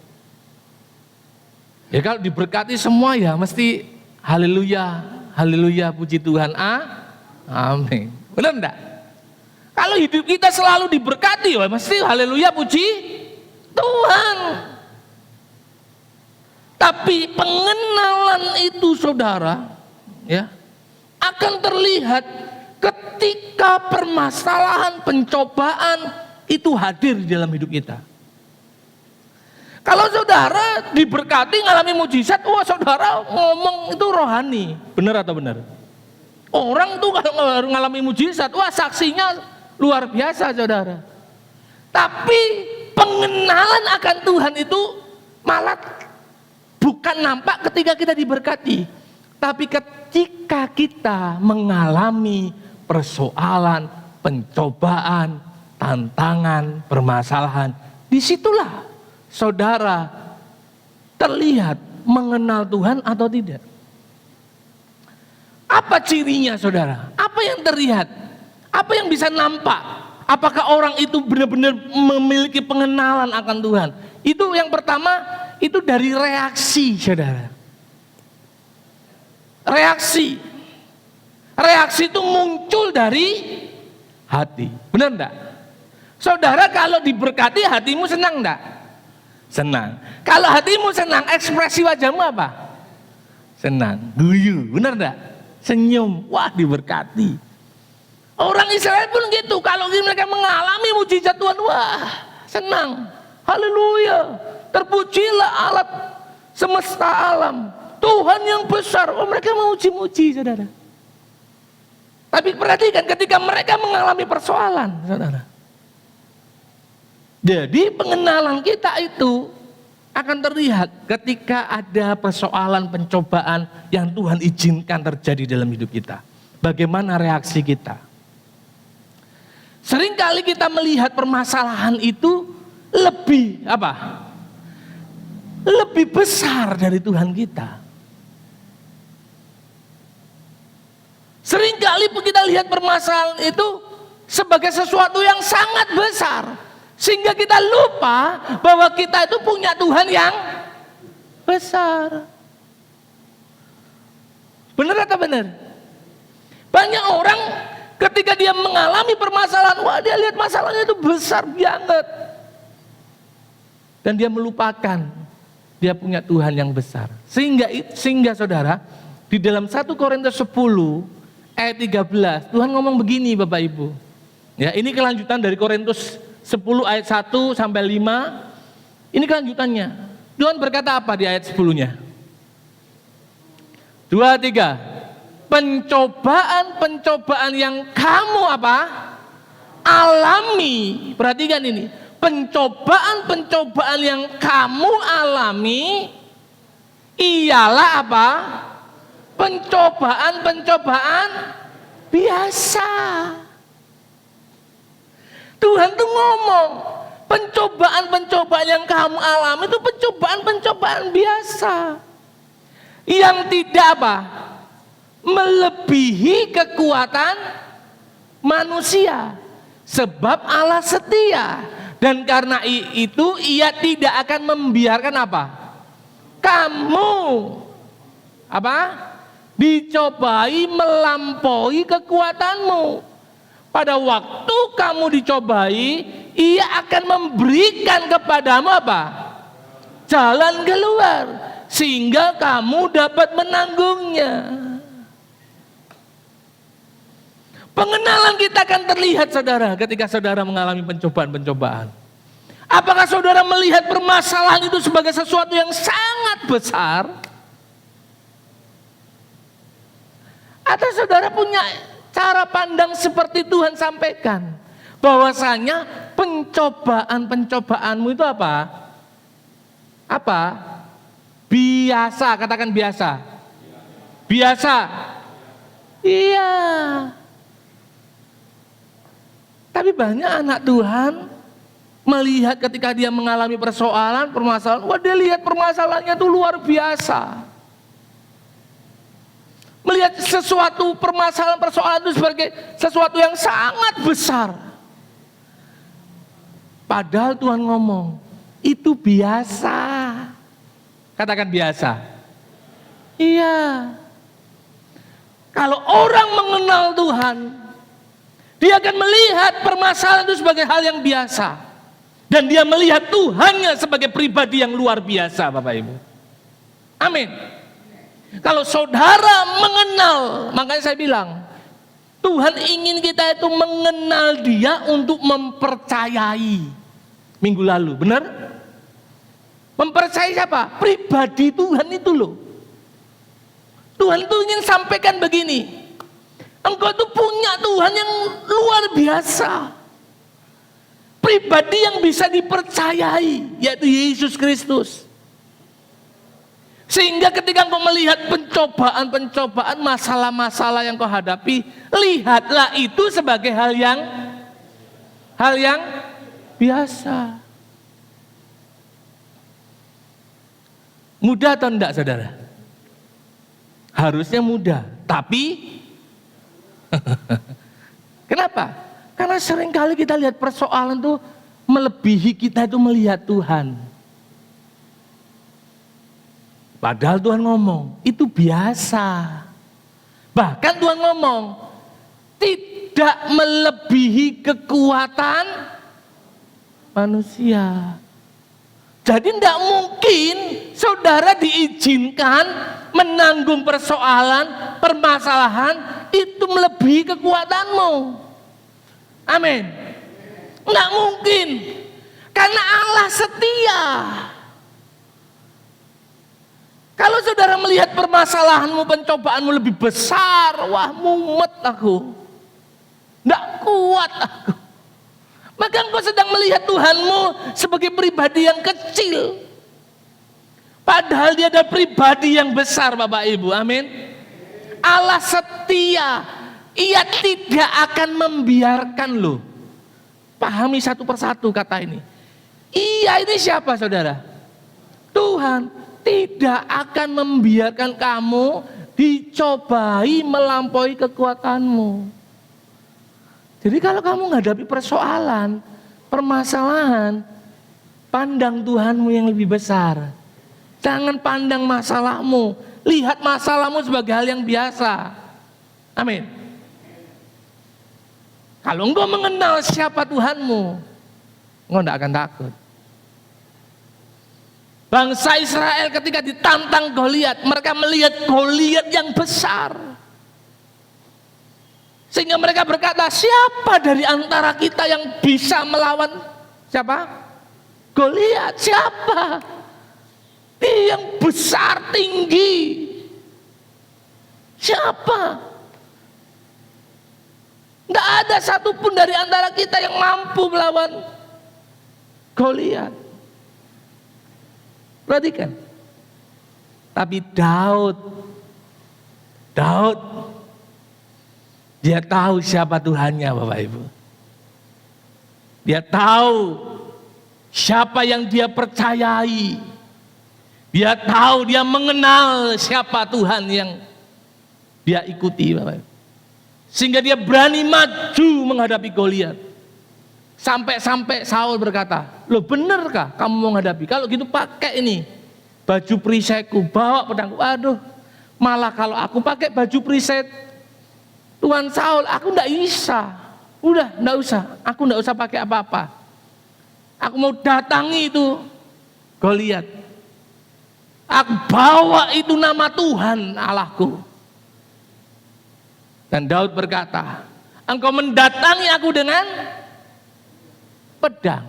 Ya kalau diberkati semua ya mesti haleluya, haleluya, puji Tuhan, amin. Benar enggak? Kalau hidup kita selalu diberkati, ya mesti haleluya, puji Tuhan. Tapi pengenalan itu, saudara, ya, akan terlihat ketika permasalahan, pencobaan itu hadir di dalam hidup kita. Kalau saudara diberkati ngalami mujizat, wah saudara ngomong itu rohani. Benar atau benar? Orang tuh kalau ngalami mujizat, wah saksinya luar biasa, saudara. Tapi pengenalan akan Tuhan itu malah bukan nampak ketika kita diberkati, tapi ketika kita mengalami persoalan, pencobaan, tantangan, permasalahan, disitulah saudara terlihat mengenal Tuhan atau tidak. Apa cirinya, saudara? Apa yang terlihat? Apa yang bisa nampak? Apakah orang itu benar-benar memiliki pengenalan akan Tuhan? Itu yang pertama, itu dari reaksi, saudara. Reaksi. Reaksi itu muncul dari hati. Benar enggak? Saudara kalau diberkati hatimu senang enggak? Senang. Kalau hatimu senang, ekspresi wajahmu apa? Senang. Guyu, benar enggak? Senyum. Wah, diberkati. Orang Israel pun gitu. Kalau mereka mengalami mujizat Tuhan, wah, senang. Haleluya. Terpujilah alat semesta alam. Tuhan yang besar. Oh, mereka memuji-muji, saudara. Tapi perhatikan ketika mereka mengalami persoalan, saudara. Jadi pengenalan kita itu akan terlihat ketika ada persoalan, pencobaan yang Tuhan izinkan terjadi dalam hidup kita. Bagaimana reaksi kita? Seringkali kita melihat permasalahan itu lebih apa? Lebih besar dari Tuhan kita. Seringkali kita lihat permasalahan itu sebagai sesuatu yang sangat besar. Sehingga kita lupa bahwa kita itu punya Tuhan yang besar. Benar atau benar? Banyak orang ketika dia mengalami permasalahan, wah dia lihat masalahnya itu besar banget. Dan dia melupakan dia punya Tuhan yang besar. Sehingga saudara, di dalam 1 Korintus 10 ayat 13, Tuhan ngomong begini Bapak Ibu. Ya, ini kelanjutan dari Korintus 10 ayat 1 sampai 5. Ini kelanjutannya. Tuhan berkata apa di ayat 10-nya? 2, 3. Pencobaan-pencobaan yang kamu apa? Alami. Perhatikan ini. Pencobaan-pencobaan yang kamu alami ialah apa? Pencobaan-pencobaan biasa. Tuhan tuh ngomong, pencobaan-pencobaan yang kamu alami itu pencobaan-pencobaan biasa. Yang tidak apa? Melebihi kekuatan manusia. Sebab Allah setia. Dan karena itu ia tidak akan membiarkan apa? Kamu apa? Dicobai melampaui kekuatanmu. Pada waktu kamu dicobai, ia akan memberikan kepadamu apa? Jalan keluar, sehingga kamu dapat menanggungnya. Pengenalan kita akan terlihat, saudara, ketika saudara mengalami pencobaan-pencobaan. Apakah saudara melihat permasalahan itu sebagai sesuatu yang sangat besar? Atau saudara punya cara pandang seperti Tuhan sampaikan, bahwasanya pencobaan-pencobaanmu itu apa? Apa? Biasa, katakan biasa. Biasa. Iya. Tapi banyak anak Tuhan melihat ketika dia mengalami persoalan, permasalahan, wah dia lihat permasalahannya itu luar biasa. Melihat sesuatu permasalahan, persoalan itu sebagai sesuatu yang sangat besar. Padahal Tuhan ngomong, itu biasa. Katakan biasa. Iya. Kalau orang mengenal Tuhan, dia akan melihat permasalahan itu sebagai hal yang biasa. Dan dia melihat Tuhannya sebagai pribadi yang luar biasa, Bapak Ibu. Amin. Kalau saudara mengenal, makanya saya bilang, Tuhan ingin kita itu mengenal Dia untuk mempercayai. Minggu lalu, benar? Mempercayai siapa? Pribadi Tuhan itu loh. Tuhan itu ingin sampaikan begini, engkau tuh punya Tuhan yang luar biasa. Pribadi yang bisa dipercayai, yaitu Yesus Kristus. Sehingga ketika engkau melihat pencobaan-pencobaan, masalah-masalah yang kau hadapi, lihatlah itu sebagai hal yang biasa. Mudah atau enggak, saudara? Harusnya mudah, tapi kenapa? Karena seringkali kita lihat persoalan itu melebihi kita itu melihat Tuhan. Padahal Tuhan ngomong, itu biasa. Bahkan Tuhan ngomong, tidak melebihi kekuatan manusia. Jadi tidak mungkin saudara diizinkan menanggung persoalan, permasalahan itu melebihi kekuatanmu. Amin. Nggak mungkin. Karena Allah setia. Kalau saudara melihat permasalahanmu, pencobaanmu lebih besar, wah mumet aku. Nggak kuat aku. Maka engkau sedang melihat Tuhanmu sebagai pribadi yang kecil. Padahal Dia adalah pribadi yang besar, Bapak Ibu. Amin. Allah setia. Ia tidak akan membiarkan loh. Pahami satu persatu kata ini. Ia ini siapa, saudara? Tuhan tidak akan membiarkan kamu dicobai melampaui kekuatanmu. Jadi kalau kamu menghadapi persoalan, permasalahan, pandang Tuhanmu yang lebih besar. Jangan pandang masalahmu. Lihat masalahmu sebagai hal yang biasa. Amin. Kalau engkau mengenal siapa Tuhanmu, engkau tidak akan takut. Bangsa Israel ketika ditantang Goliat, mereka melihat Goliat yang besar. Sehingga mereka berkata, siapa dari antara kita yang bisa melawan siapa? Goliat, siapa? Dia yang besar, tinggi. Siapa? Tidak ada satupun dari antara kita yang mampu melawan Goliat. Perhatikan. Tapi Daud, dia tahu siapa Tuhannya, Bapak Ibu. Dia tahu siapa yang dia percayai. Dia tahu, dia mengenal siapa Tuhan yang dia ikuti, Bapak Ibu. Sehingga dia berani maju menghadapi Goliat. Sampai Saul berkata, loh benarkah kamu mau menghadapi? Kalau gitu pakai ini baju perisaiku, bawa pedangku. Aduh, malah kalau aku pakai baju perisai Tuan Saul, aku enggak bisa. Udah, enggak usah. Aku enggak usah pakai apa-apa. Aku mau datangi itu Goliat. Aku bawa itu nama Tuhan Allahku. Dan Daud berkata, engkau mendatangi aku dengan pedang,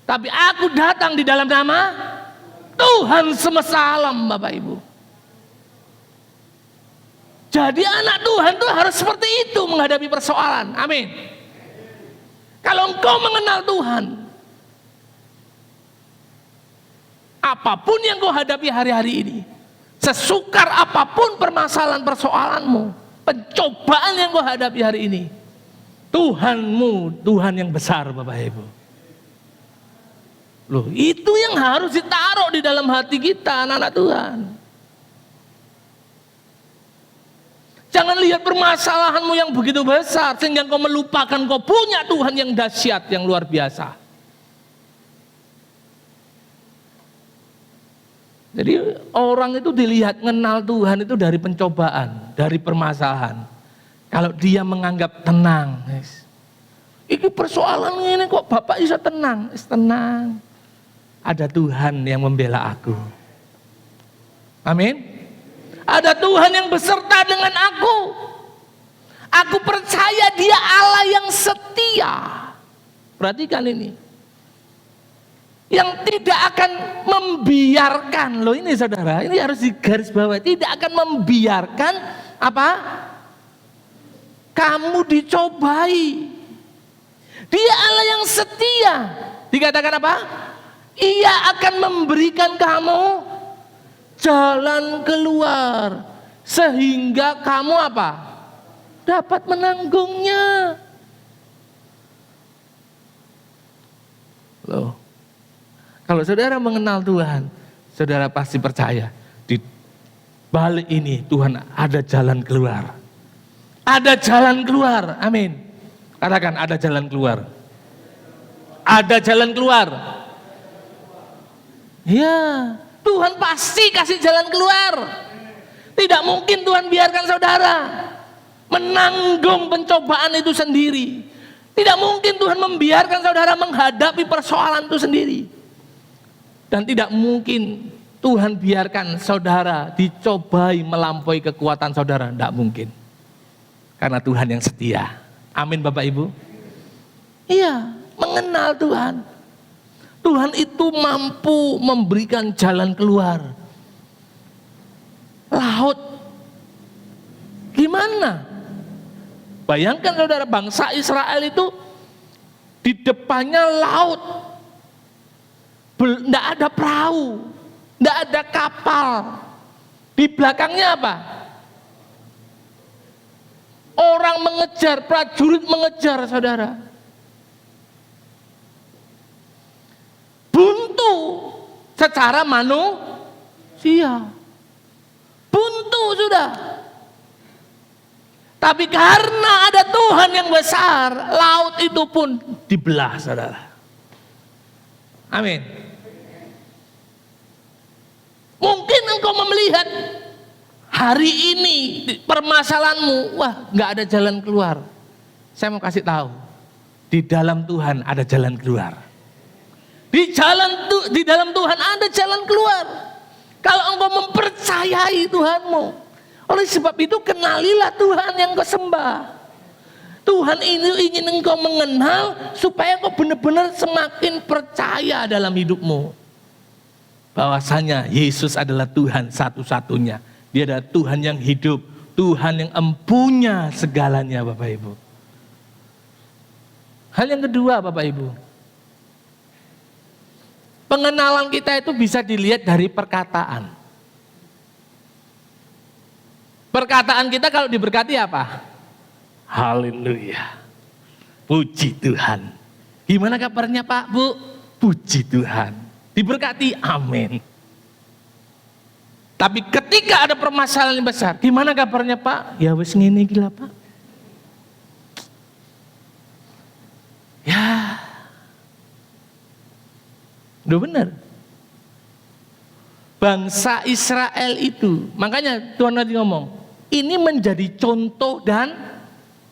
tapi aku datang di dalam nama Tuhan semesta alam, Bapak Ibu. Jadi anak Tuhan itu harus seperti itu menghadapi persoalan. Amin. Kalau engkau mengenal Tuhan, apapun yang kau hadapi hari-hari ini, sesukar apapun permasalahan persoalanmu, pencobaan yang kau hadapi hari ini, Tuhanmu, Tuhan yang besar Bapak Ibu. Loh, itu yang harus ditaruh di dalam hati kita, anak-anak Tuhan. Jangan lihat permasalahanmu yang begitu besar sehingga kau melupakan kau punya Tuhan yang dahsyat, yang luar biasa. Jadi orang itu dilihat mengenal Tuhan itu dari pencobaan, dari permasalahan. Kalau dia menganggap tenang, ini persoalan ini kok Bapak bisa tenang, tenang. Ada Tuhan yang membela aku. Amin. Ada Tuhan yang beserta dengan aku. Aku percaya Dia Allah yang setia. Perhatikan ini. Yang tidak akan membiarkan, loh ini saudara, ini harus digarisbawahi, tidak akan membiarkan apa? Kamu dicobai. Dia Allah yang setia. Dikatakan apa? Ia akan memberikan kamu jalan keluar sehingga kamu apa? Dapat menanggungnya. Loh. Kalau saudara mengenal Tuhan, saudara pasti percaya di balik ini Tuhan ada jalan keluar. Ada jalan keluar. Amin. Katakan ada jalan keluar. Ada jalan keluar. Ya, Tuhan pasti kasih jalan keluar. Tidak mungkin Tuhan biarkan saudara menanggung pencobaan itu sendiri. Tidak mungkin Tuhan membiarkan saudara menghadapi persoalan itu sendiri. Dan tidak mungkin Tuhan biarkan saudara dicobai melampaui kekuatan saudara. Tidak mungkin. Karena Tuhan yang setia. Amin Bapak Ibu. Iya, mengenal Tuhan. Tuhan itu mampu memberikan jalan keluar. Laut. Gimana? Bayangkan saudara, bangsa Israel itu di depannya laut. Tidak ada perahu. Tidak ada kapal. Di belakangnya apa? Orang mengejar, prajurit mengejar saudara. Buntu secara manusia. Buntu sudah. Tapi karena ada Tuhan yang besar, laut itu pun dibelah saudara. Amin. Mungkin engkau melihat hari ini permasalahanmu, wah nggak ada jalan keluar. Saya mau kasih tahu, di dalam Tuhan ada jalan keluar. Di dalam Tuhan ada jalan keluar. Kalau engkau mempercayai Tuhanmu. Oleh sebab itu kenalilah Tuhan yang kau sembah. Tuhan ini ingin engkau mengenal supaya engkau benar-benar semakin percaya dalam hidupmu. Bahwasanya Yesus adalah Tuhan satu-satunya. Dia adalah Tuhan yang hidup. Tuhan yang empunya segalanya Bapak Ibu. Hal yang kedua Bapak Ibu. Pengenalan kita itu bisa dilihat dari perkataan. Perkataan kita kalau diberkati apa? Haleluya. Puji Tuhan. Gimana kabarnya Pak, Bu? Puji Tuhan. Diberkati, amin. Tapi ketika ada permasalahan yang besar, gimana kabarnya Pak? Ya wis ngene iki lah Pak. Ya. Udah benar. Bangsa Israel itu, makanya Tuhan tadi ngomong, ini menjadi contoh dan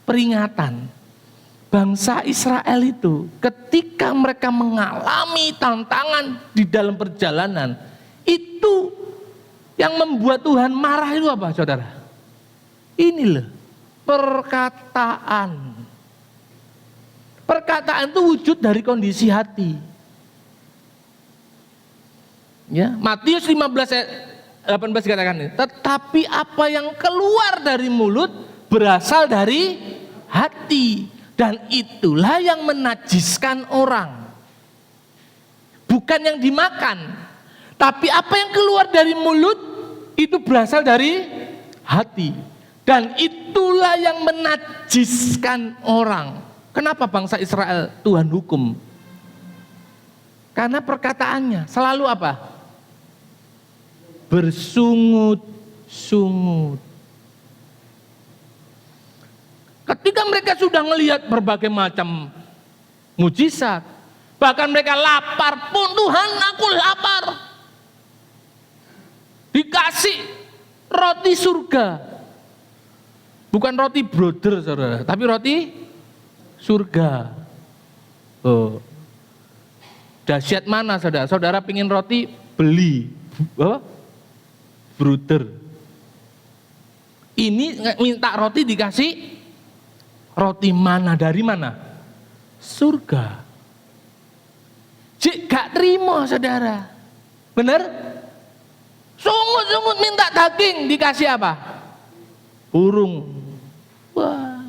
peringatan. Bangsa Israel itu ketika mereka mengalami tantangan di dalam perjalanan, itu yang membuat Tuhan marah itu apa saudara? Ini loh, perkataan. Perkataan itu wujud dari kondisi hati. Ya, Matius 15 ayat 18 katakan ini, tetapi apa yang keluar dari mulut berasal dari hati, dan itulah yang menajiskan orang. Bukan yang dimakan, tapi apa yang keluar dari mulut itu berasal dari hati, dan itulah yang menajiskan orang. Kenapa bangsa Israel Tuhan hukum? Karena perkataannya selalu apa? Bersungut-sungut. Ketika mereka sudah melihat berbagai macam mujizat, bahkan mereka lapar pun, Tuhan aku lapar. Dikasih roti surga. Bukan roti brother saudara, tapi roti surga. Oh. Dahsyat mana saudara? Saudara pingin roti, beli. Apa? Brother. Ini minta roti dikasih roti mana, dari mana? Surga. Jika gak terima saudara. Bener? Sungut-sungut minta daging, dikasih apa? Burung. Wah.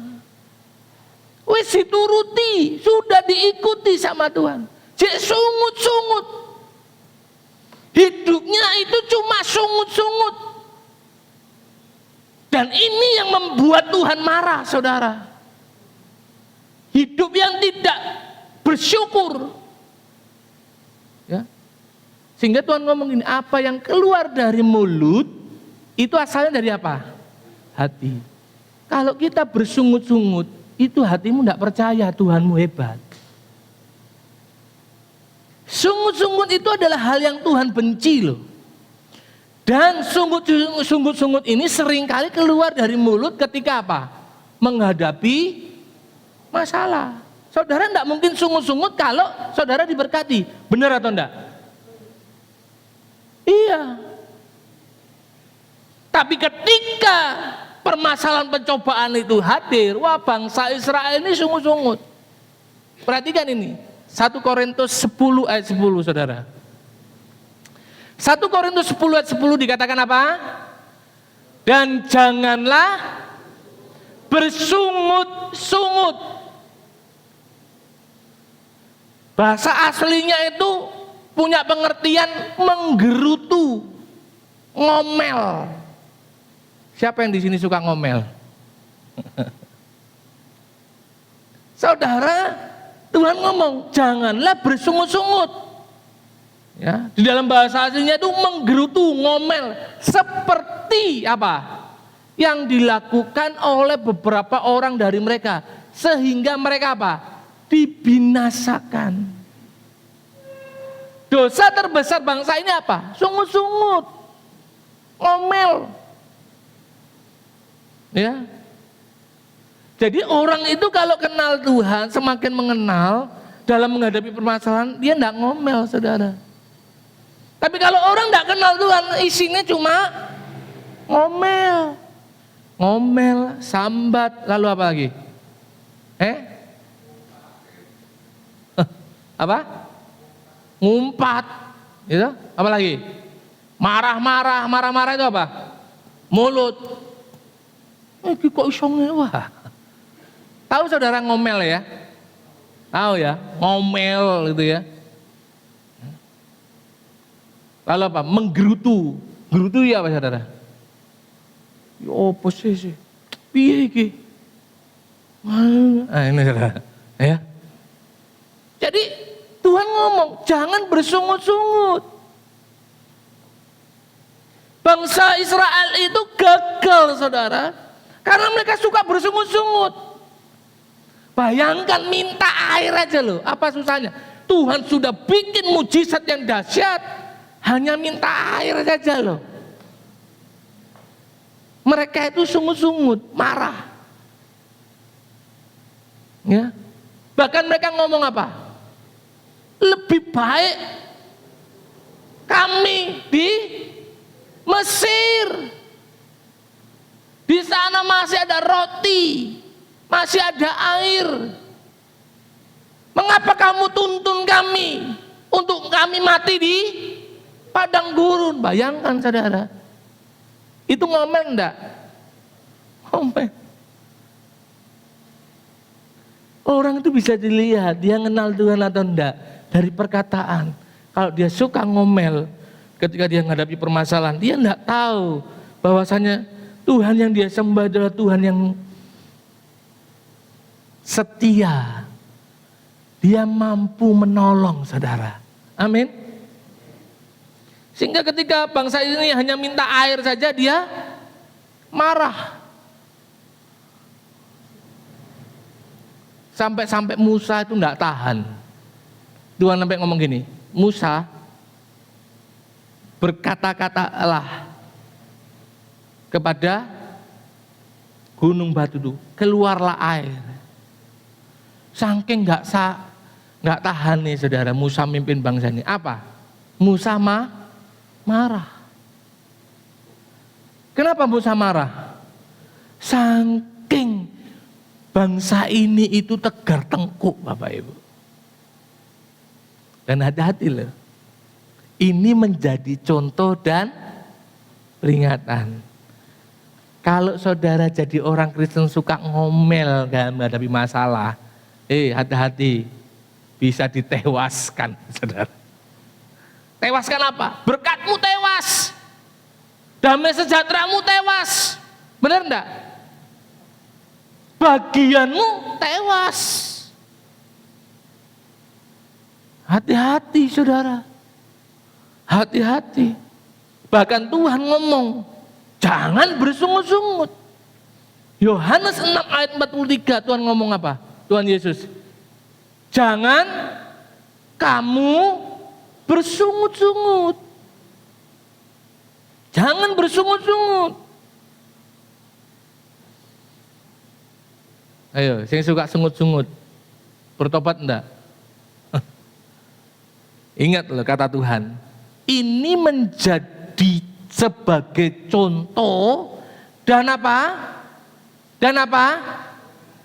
Wis dituruti, sudah diikuti sama Tuhan. Jek sungut-sungut. Hidupnya itu cuma sungut-sungut. Dan ini yang membuat Tuhan marah saudara. Hidup yang tidak bersyukur. Ya. Sehingga Tuhan ngomong ini, apa yang keluar dari mulut itu asalnya dari apa? Hati. Kalau kita bersungut-sungut, itu hatimu tidak percaya Tuhanmu hebat. Sungut-sungut itu adalah hal yang Tuhan benci loh. Dan sungut-sungut ini seringkali keluar dari mulut ketika apa? Menghadapi masalah. Saudara tidak mungkin sungut-sungut kalau saudara diberkati. Benar atau enggak? Iya. Tapi ketika permasalahan pencobaan itu hadir, wah bangsa Israel ini sungut-sungut. Perhatikan ini, 1 Korintus 10 ayat 10 saudara. 1 Korintus 10 ayat 10 dikatakan apa? Dan janganlah bersungut-sungut. Bahasa aslinya itu punya pengertian menggerutu, ngomel. Siapa yang di sini suka ngomel? Saudara, Tuhan ngomong, janganlah bersungut-sungut. Ya, di dalam bahasa aslinya itu menggerutu, ngomel, seperti apa? Yang dilakukan oleh beberapa orang dari mereka, sehingga mereka apa? Dibinasakan. Dosa terbesar bangsa ini apa? Sungut-sungut, ngomel. Ya. Jadi orang itu kalau kenal Tuhan, semakin mengenal dalam menghadapi permasalahan, dia tidak ngomel saudara. Tapi kalau orang tidak kenal Tuhan, isinya cuma ngomel. Ngomel, sambat, lalu apa lagi? Apa? Ngumpat, gitu. Apa lagi? Marah-marah itu apa? Mulut. Kok isongnya wah. Tahu saudara ngomel ya? Tahu ya? Ngomel gitu ya. Lalu apa? Menggerutu. Gerutu ya apa saudara? Ya apa sih? Piye iki? Nah ini saudara. Ya. Jadi Tuhan ngomong, jangan bersungut-sungut. Bangsa Israel itu gagal saudara, karena mereka suka bersungut-sungut. Bayangkan minta air aja loh, apa susahnya? Tuhan sudah bikin mujizat yang dahsyat, hanya minta air saja loh. Mereka itu sungut-sungut, marah. Ya. Bahkan mereka ngomong apa? Lebih baik kami di Mesir. Di sana masih ada roti, masih ada air. Mengapa kamu tuntun kami untuk kami mati di padang gurun? Bayangkan saudara. Itu ngomel enggak? Ngomel. Orang itu bisa dilihat dia kenal Tuhan atau enggak dari perkataan. Kalau dia suka ngomel ketika dia menghadapi permasalahan, dia enggak tahu bahwasanya Tuhan yang dia sembah adalah Tuhan yang setia. Dia mampu menolong saudara. Amin. Sehingga ketika bangsa ini hanya minta air saja dia marah. Sampai Musa itu enggak tahan. Tuhan sampai ngomong gini, Musa berkata-katalah kepada gunung batu itu, keluarlah air. Saking enggak tahan nih saudara, Musa mimpin bangsa ini. Apa? Musa marah. Kenapa Musa marah? Saking bangsa ini itu tegar tengkuk Bapak Ibu. Dan hati-hati loh. Ini menjadi contoh dan peringatan. Kalau saudara jadi orang Kristen suka ngomel dalam menghadapi masalah, hati-hati, bisa ditewaskan saudara. Tewaskan apa? Berkatmu tewas. Damai sejahteramu tewas. Benar enggak? Bagianmu tewas. Hati-hati saudara. Hati-hati. Bahkan Tuhan ngomong, jangan bersungut-sungut. Yohanes 6 ayat 43 Tuhan ngomong apa? Tuhan Yesus. Jangan kamu bersungut-sungut. Jangan bersungut-sungut. Ayo, saya suka sungut-sungut. Bertobat enggak? Ingat loh kata Tuhan. Ini menjadi sebagai contoh dan apa? Dan apa?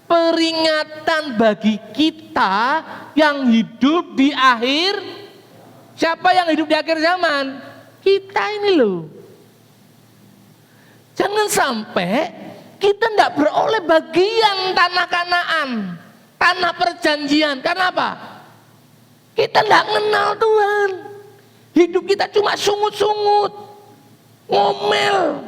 Peringatan bagi kita yang hidup di akhir. Siapa yang hidup di akhir zaman? Kita ini loh. Jangan sampai kita tidak beroleh bagian tanah Kanaan, tanah perjanjian. Karena apa? Kita tidak kenal Tuhan. Hidup kita cuma sungut-sungut, ngomel.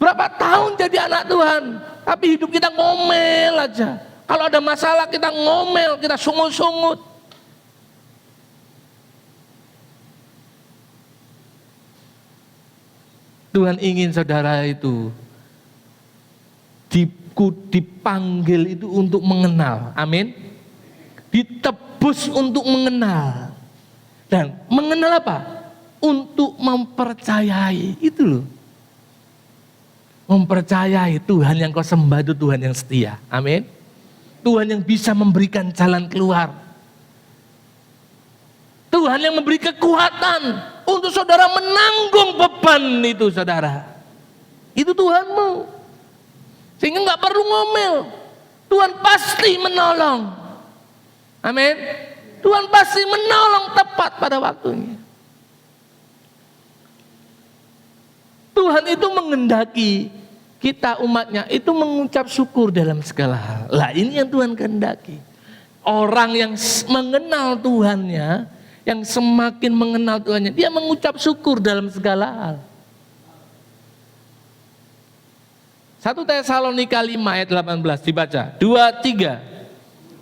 Berapa tahun jadi anak Tuhan, tapi hidup kita ngomel aja. Kalau ada masalah kita ngomel, kita sungut-sungut. Tuhan ingin saudara itu dipanggil itu untuk mengenal. Amin. Ditebus untuk mengenal. Dan mengenal apa? Untuk mempercayai. Itu loh. Mempercayai Tuhan yang kau sembah itu Tuhan yang setia. Amin. Tuhan yang bisa memberikan jalan keluar. Tuhan yang memberi kekuatan untuk saudara menanggung beban itu saudara. Itu Tuhanmu. Sehingga nggak perlu ngomel. Tuhan pasti menolong. Amin. Tuhan pasti menolong tepat pada waktunya. Tuhan itu menghendaki kita umatnya itu mengucap syukur dalam segala hal. Lah ini yang Tuhan kehendaki. Orang yang mengenal Tuhannya, yang semakin mengenal Tuhannya, dia mengucap syukur dalam segala hal. 1 Tesalonika 5 ayat 18 dibaca. 2, 3.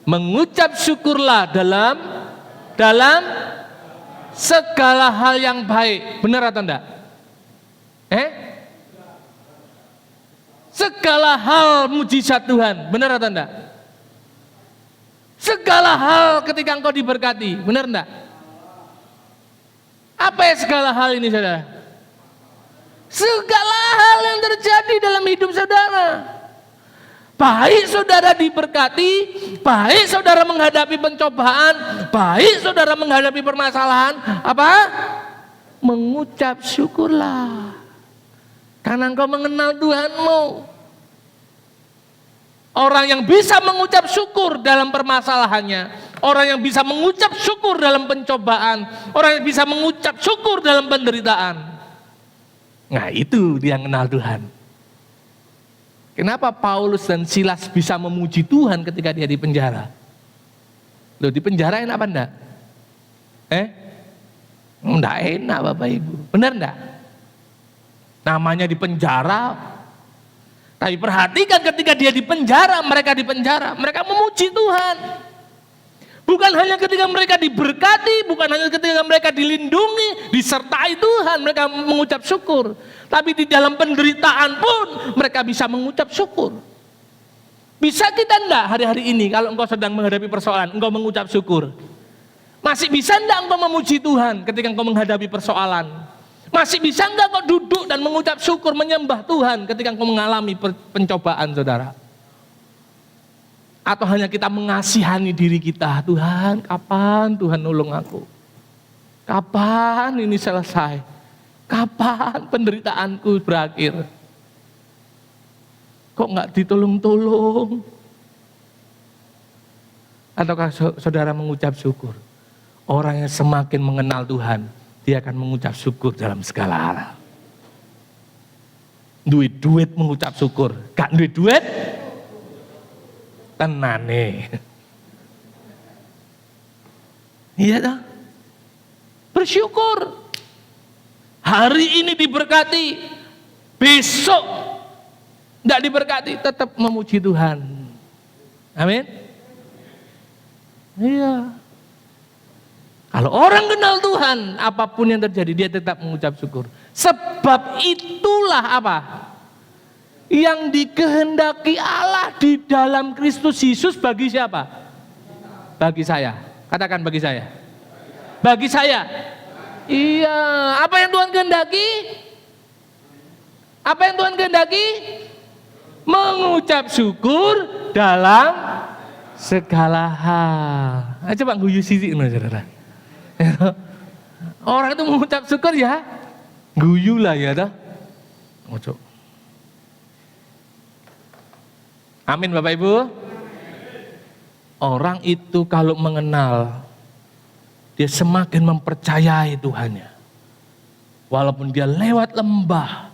Mengucap syukurlah dalam segala hal yang baik. Benar atau enggak? Segala hal mujizat Tuhan. Benar atau enggak? Segala hal ketika engkau diberkati. Benar enggak? Apa ya segala hal ini saudara? Segala hal yang terjadi dalam hidup saudara. Baik saudara diberkati, baik saudara menghadapi pencobaan, baik saudara menghadapi permasalahan, apa? Mengucap syukurlah. Karena engkau mengenal Tuhanmu. Orang yang bisa mengucap syukur dalam permasalahannya, orang yang bisa mengucap syukur dalam pencobaan, orang yang bisa mengucap syukur dalam penderitaan. Nah itu dia kenal Tuhan. Kenapa Paulus dan Silas bisa memuji Tuhan ketika dia di penjara? Loh di penjara enak apa enggak? Enggak enak Bapak Ibu. Benar enggak? Namanya di penjara, Tapi perhatikan ketika dia di penjara, mereka memuji Tuhan. Bukan hanya ketika mereka diberkati, bukan hanya ketika mereka dilindungi, disertai Tuhan, mereka mengucap syukur. Tapi di dalam penderitaan pun mereka bisa mengucap syukur. Bisa kita enggak hari-hari ini kalau engkau sedang menghadapi persoalan, engkau mengucap syukur? Masih bisa enggak engkau memuji Tuhan ketika engkau menghadapi persoalan? Masih bisa enggak engkau duduk dan mengucap syukur, menyembah Tuhan ketika engkau mengalami pencobaan, saudara? Atau hanya kita mengasihani diri kita, Tuhan kapan Tuhan nolong aku? Kapan ini selesai? Kapan penderitaanku berakhir? Kok nggak ditolong-tolong? Ataukah saudara mengucap syukur? Orang yang semakin mengenal Tuhan, dia akan mengucap syukur dalam segala hal. Duit mengucap syukur, gak duit tenane. Iya dah. Bersyukur. Hari ini diberkati, besok tidak diberkati, tetap memuji Tuhan. Amin. Iya. Kalau orang kenal Tuhan, apapun yang terjadi dia tetap mengucap syukur. Sebab itulah apa? Yang dikehendaki Allah di dalam Kristus Yesus bagi siapa? Bagi saya. Katakan bagi saya. Bagi saya. Iya. Apa yang Tuhan kehendaki? Apa yang Tuhan kehendaki? Mengucap syukur dalam segala hal. Coba guyu sisi saudara. Orang itu mengucap syukur ya, guyu lah ya dah. Ojo. Amin Bapak Ibu. Orang itu kalau mengenal, dia semakin mempercayai Tuhannya. Walaupun dia lewat lembah,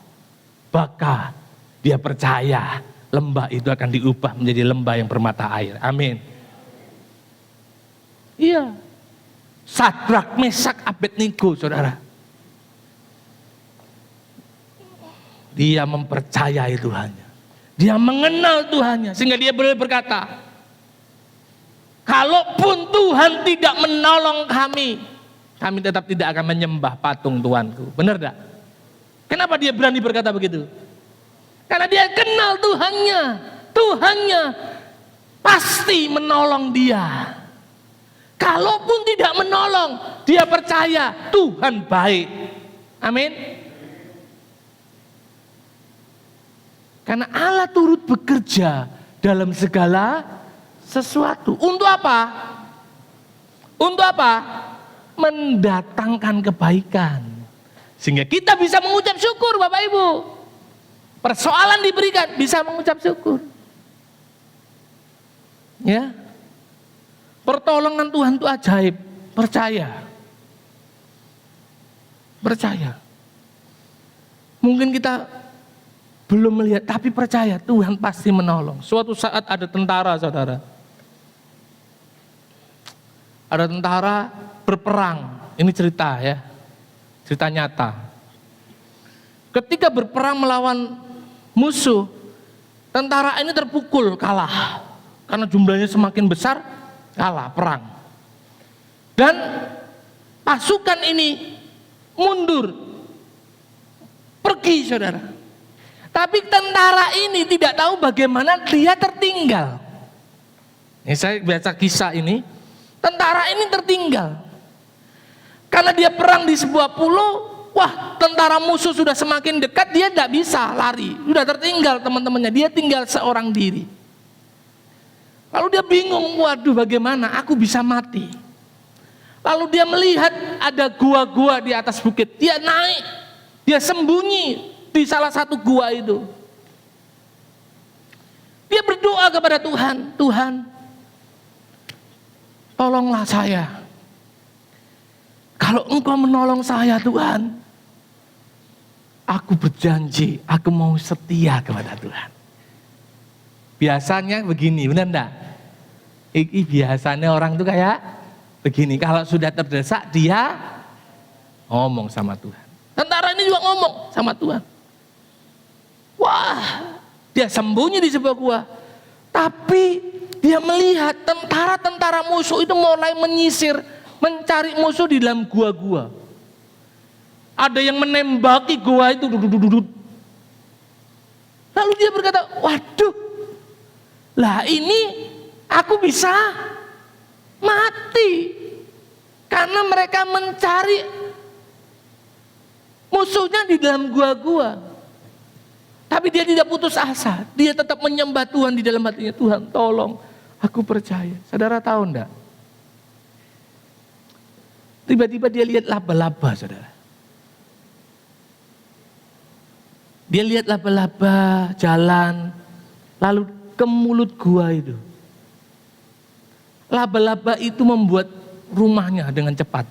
maka dia percaya lembah itu akan diubah menjadi lembah yang bermata air. Amin. Iya. Sadrak, Mesak, Abednego, saudara. Dia mempercayai Tuhannya. Dia mengenal Tuhannya sehingga dia boleh berkata, kalaupun Tuhan tidak menolong kami tetap tidak akan menyembah patung Tuhanku. Benar tak? Kenapa dia berani berkata begitu? Karena dia kenal Tuhannya. Tuhannya pasti menolong dia. Kalaupun tidak menolong, dia percaya Tuhan baik. Amin. Karena Allah turut bekerja dalam segala sesuatu. Untuk apa? Untuk apa? Mendatangkan kebaikan. Sehingga kita bisa mengucap syukur Bapak Ibu. Persoalan diberikan, bisa mengucap syukur. Ya. Pertolongan Tuhan itu ajaib. Percaya. Percaya. Mungkin kita belum melihat, tapi percaya Tuhan pasti menolong. Suatu saat ada tentara, saudara. Ada tentara berperang. Ini cerita ya. Cerita nyata. Ketika berperang melawan musuh, tentara ini terpukul, kalah. Karena jumlahnya semakin besar, kalah perang. Dan pasukan ini mundur. Pergi, saudara. Tapi tentara ini tidak tahu bagaimana dia tertinggal. Ini saya baca kisah ini. Tentara ini tertinggal. Karena dia perang di sebuah pulau, wah tentara musuh sudah semakin dekat, dia tidak bisa lari. Sudah tertinggal teman-temannya, dia tinggal seorang diri. Lalu dia bingung, waduh bagaimana aku bisa mati. Lalu dia melihat ada gua-gua di atas bukit. Dia naik, dia sembunyi di salah satu gua itu. Dia berdoa kepada Tuhan, Tuhan, tolonglah saya. Kalau Engkau menolong saya Tuhan, aku berjanji, aku mau setia kepada Tuhan. Biasanya begini, benar enggak? Biasanya orang itu kayak begini, kalau sudah terdesak dia ngomong sama Tuhan. Tentara ini juga ngomong sama Tuhan. Wah, Dia sembunyi di sebuah gua. Tapi dia melihat tentara-tentara musuh itu mulai menyisir, mencari musuh di dalam gua-gua. Ada yang menembaki gua itu. Lalu dia berkata, waduh, lah ini aku bisa mati. Karena mereka mencari musuhnya di dalam gua-gua. Tapi dia tidak putus asa. Dia tetap menyembah Tuhan di dalam hatinya. Tuhan tolong, aku percaya. Saudara tahu enggak? Tiba-tiba dia lihat laba-laba, saudara. Dia lihat laba-laba jalan, lalu ke mulut gua itu. Laba-laba itu membuat rumahnya dengan cepat.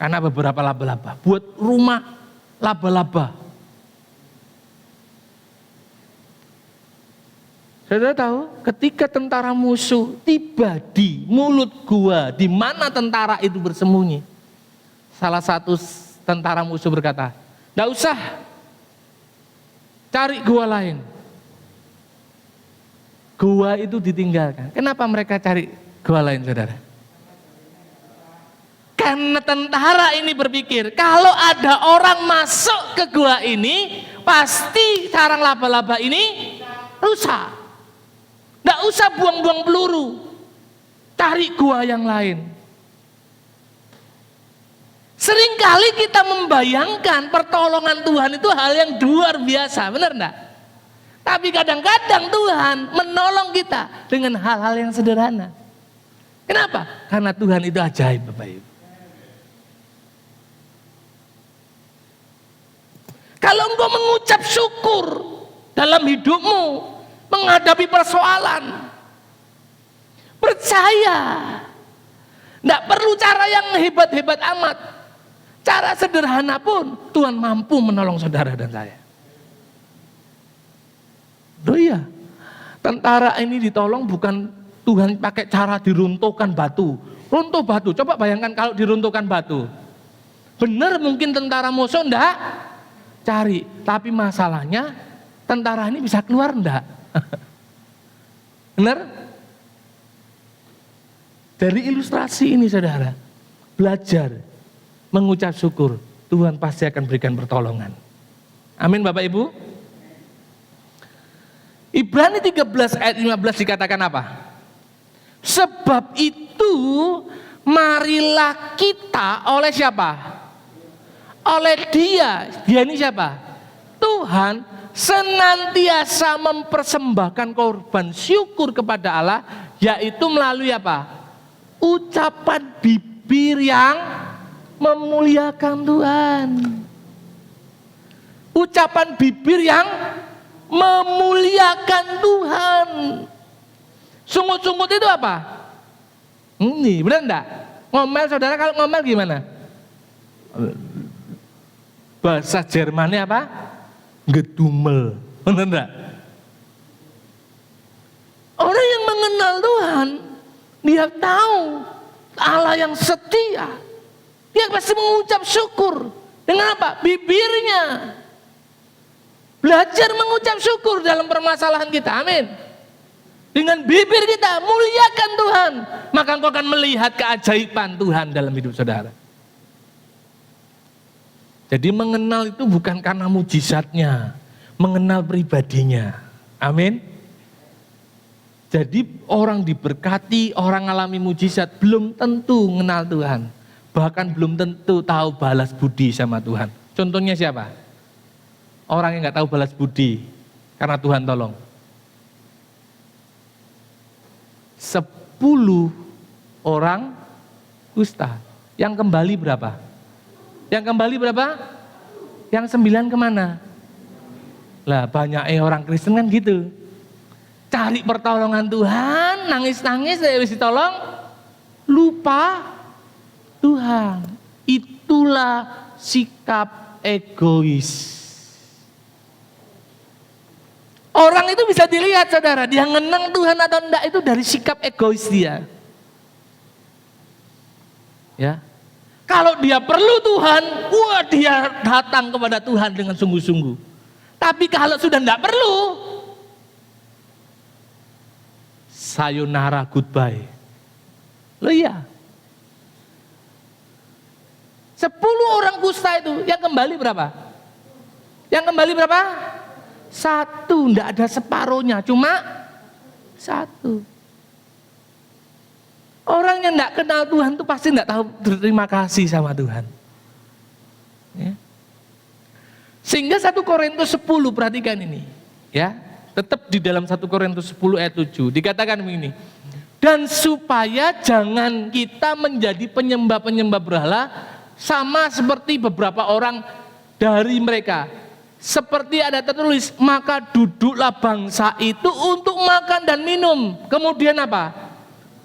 Karena beberapa laba-laba. Buat rumah laba-laba. Saudara tahu, ketika tentara musuh tiba di mulut gua, di mana tentara itu bersembunyi, salah satu tentara musuh berkata, "Nggak usah, cari gua lain." Gua itu ditinggalkan. Kenapa mereka cari gua lain, saudara? Karena tentara ini berpikir, kalau ada orang masuk ke gua ini, pasti sarang laba-laba ini rusak. Nggak usah buang-buang peluru, cari gua yang lain. Seringkali kita membayangkan pertolongan Tuhan itu hal yang luar biasa, benar enggak? Tapi kadang-kadang Tuhan menolong kita dengan hal-hal yang sederhana. Kenapa? Karena Tuhan itu ajaib, Bapak Ibu. Kalau engkau mengucap syukur dalam hidupmu, menghadapi persoalan, percaya, tidak perlu cara yang hebat-hebat amat, cara sederhana pun Tuhan mampu menolong saudara dan saya. Oh iya, tentara ini ditolong bukan Tuhan pakai cara diruntuhkan batu, runtuh batu. Coba bayangkan kalau diruntuhkan batu, benar mungkin tentara musuh enggak cari, tapi masalahnya tentara ini bisa keluar enggak? Benar? Dari ilustrasi ini saudara, belajar mengucap syukur, Tuhan pasti akan berikan pertolongan. Amin Bapak Ibu. Ibrani 13 ayat 15 dikatakan apa? Sebab itu marilah kita oleh siapa? Oleh Dia. Dia ini siapa? Tuhan senantiasa mempersembahkan korban syukur kepada Allah, yaitu melalui apa? Ucapan bibir yang memuliakan Tuhan. Ucapan bibir yang memuliakan Tuhan. Sungut-sungut itu apa? Ini benar enggak? Ngomel, saudara, kalau ngomel gimana? Bahasa Jermannya apa? Gedumel, benar enggak? Orang yang mengenal Tuhan, dia tahu Allah yang setia. Dia pasti mengucap syukur. Dengan apa? Bibirnya. Belajar mengucap syukur dalam permasalahan kita, amin. Dengan bibir kita, muliakan Tuhan. Maka engkau akan melihat keajaiban Tuhan dalam hidup saudara. Jadi mengenal itu bukan karena mujizatnya, mengenal pribadinya. Amin. Jadi orang diberkati, orang alami mujizat belum tentu mengenal Tuhan. Bahkan belum tentu tahu balas budi sama Tuhan. Contohnya siapa? Orang yang nggak tahu balas budi karena Tuhan tolong. 10 orang kusta. Yang kembali berapa? Yang kembali berapa? Yang 9 kemana? Lah banyak orang Kristen kan gitu. Cari pertolongan Tuhan, nangis-nangis, habis ditolong, lupa Tuhan. Itulah sikap egois. Orang itu bisa dilihat saudara, dia ngenang Tuhan atau enggak itu dari sikap egois dia. Ya. Kalau dia perlu Tuhan, wah dia datang kepada Tuhan dengan sungguh-sungguh. Tapi kalau sudah enggak perlu, sayonara goodbye. Loh iya. 10 orang kusta itu, yang kembali berapa? Yang kembali berapa? 1, enggak ada separohnya, cuma 1. Orang yang enggak kenal Tuhan itu pasti enggak tahu berterima kasih sama Tuhan. Ya. Sehingga 1 Korintus 10, perhatikan ini. Ya, tetap di dalam 1 Korintus 10 ayat 7 dikatakan begini. Dan supaya jangan kita menjadi penyembah-penyembah berhala sama seperti beberapa orang dari mereka. Seperti ada tertulis, maka duduklah bangsa itu untuk makan dan minum. Kemudian apa?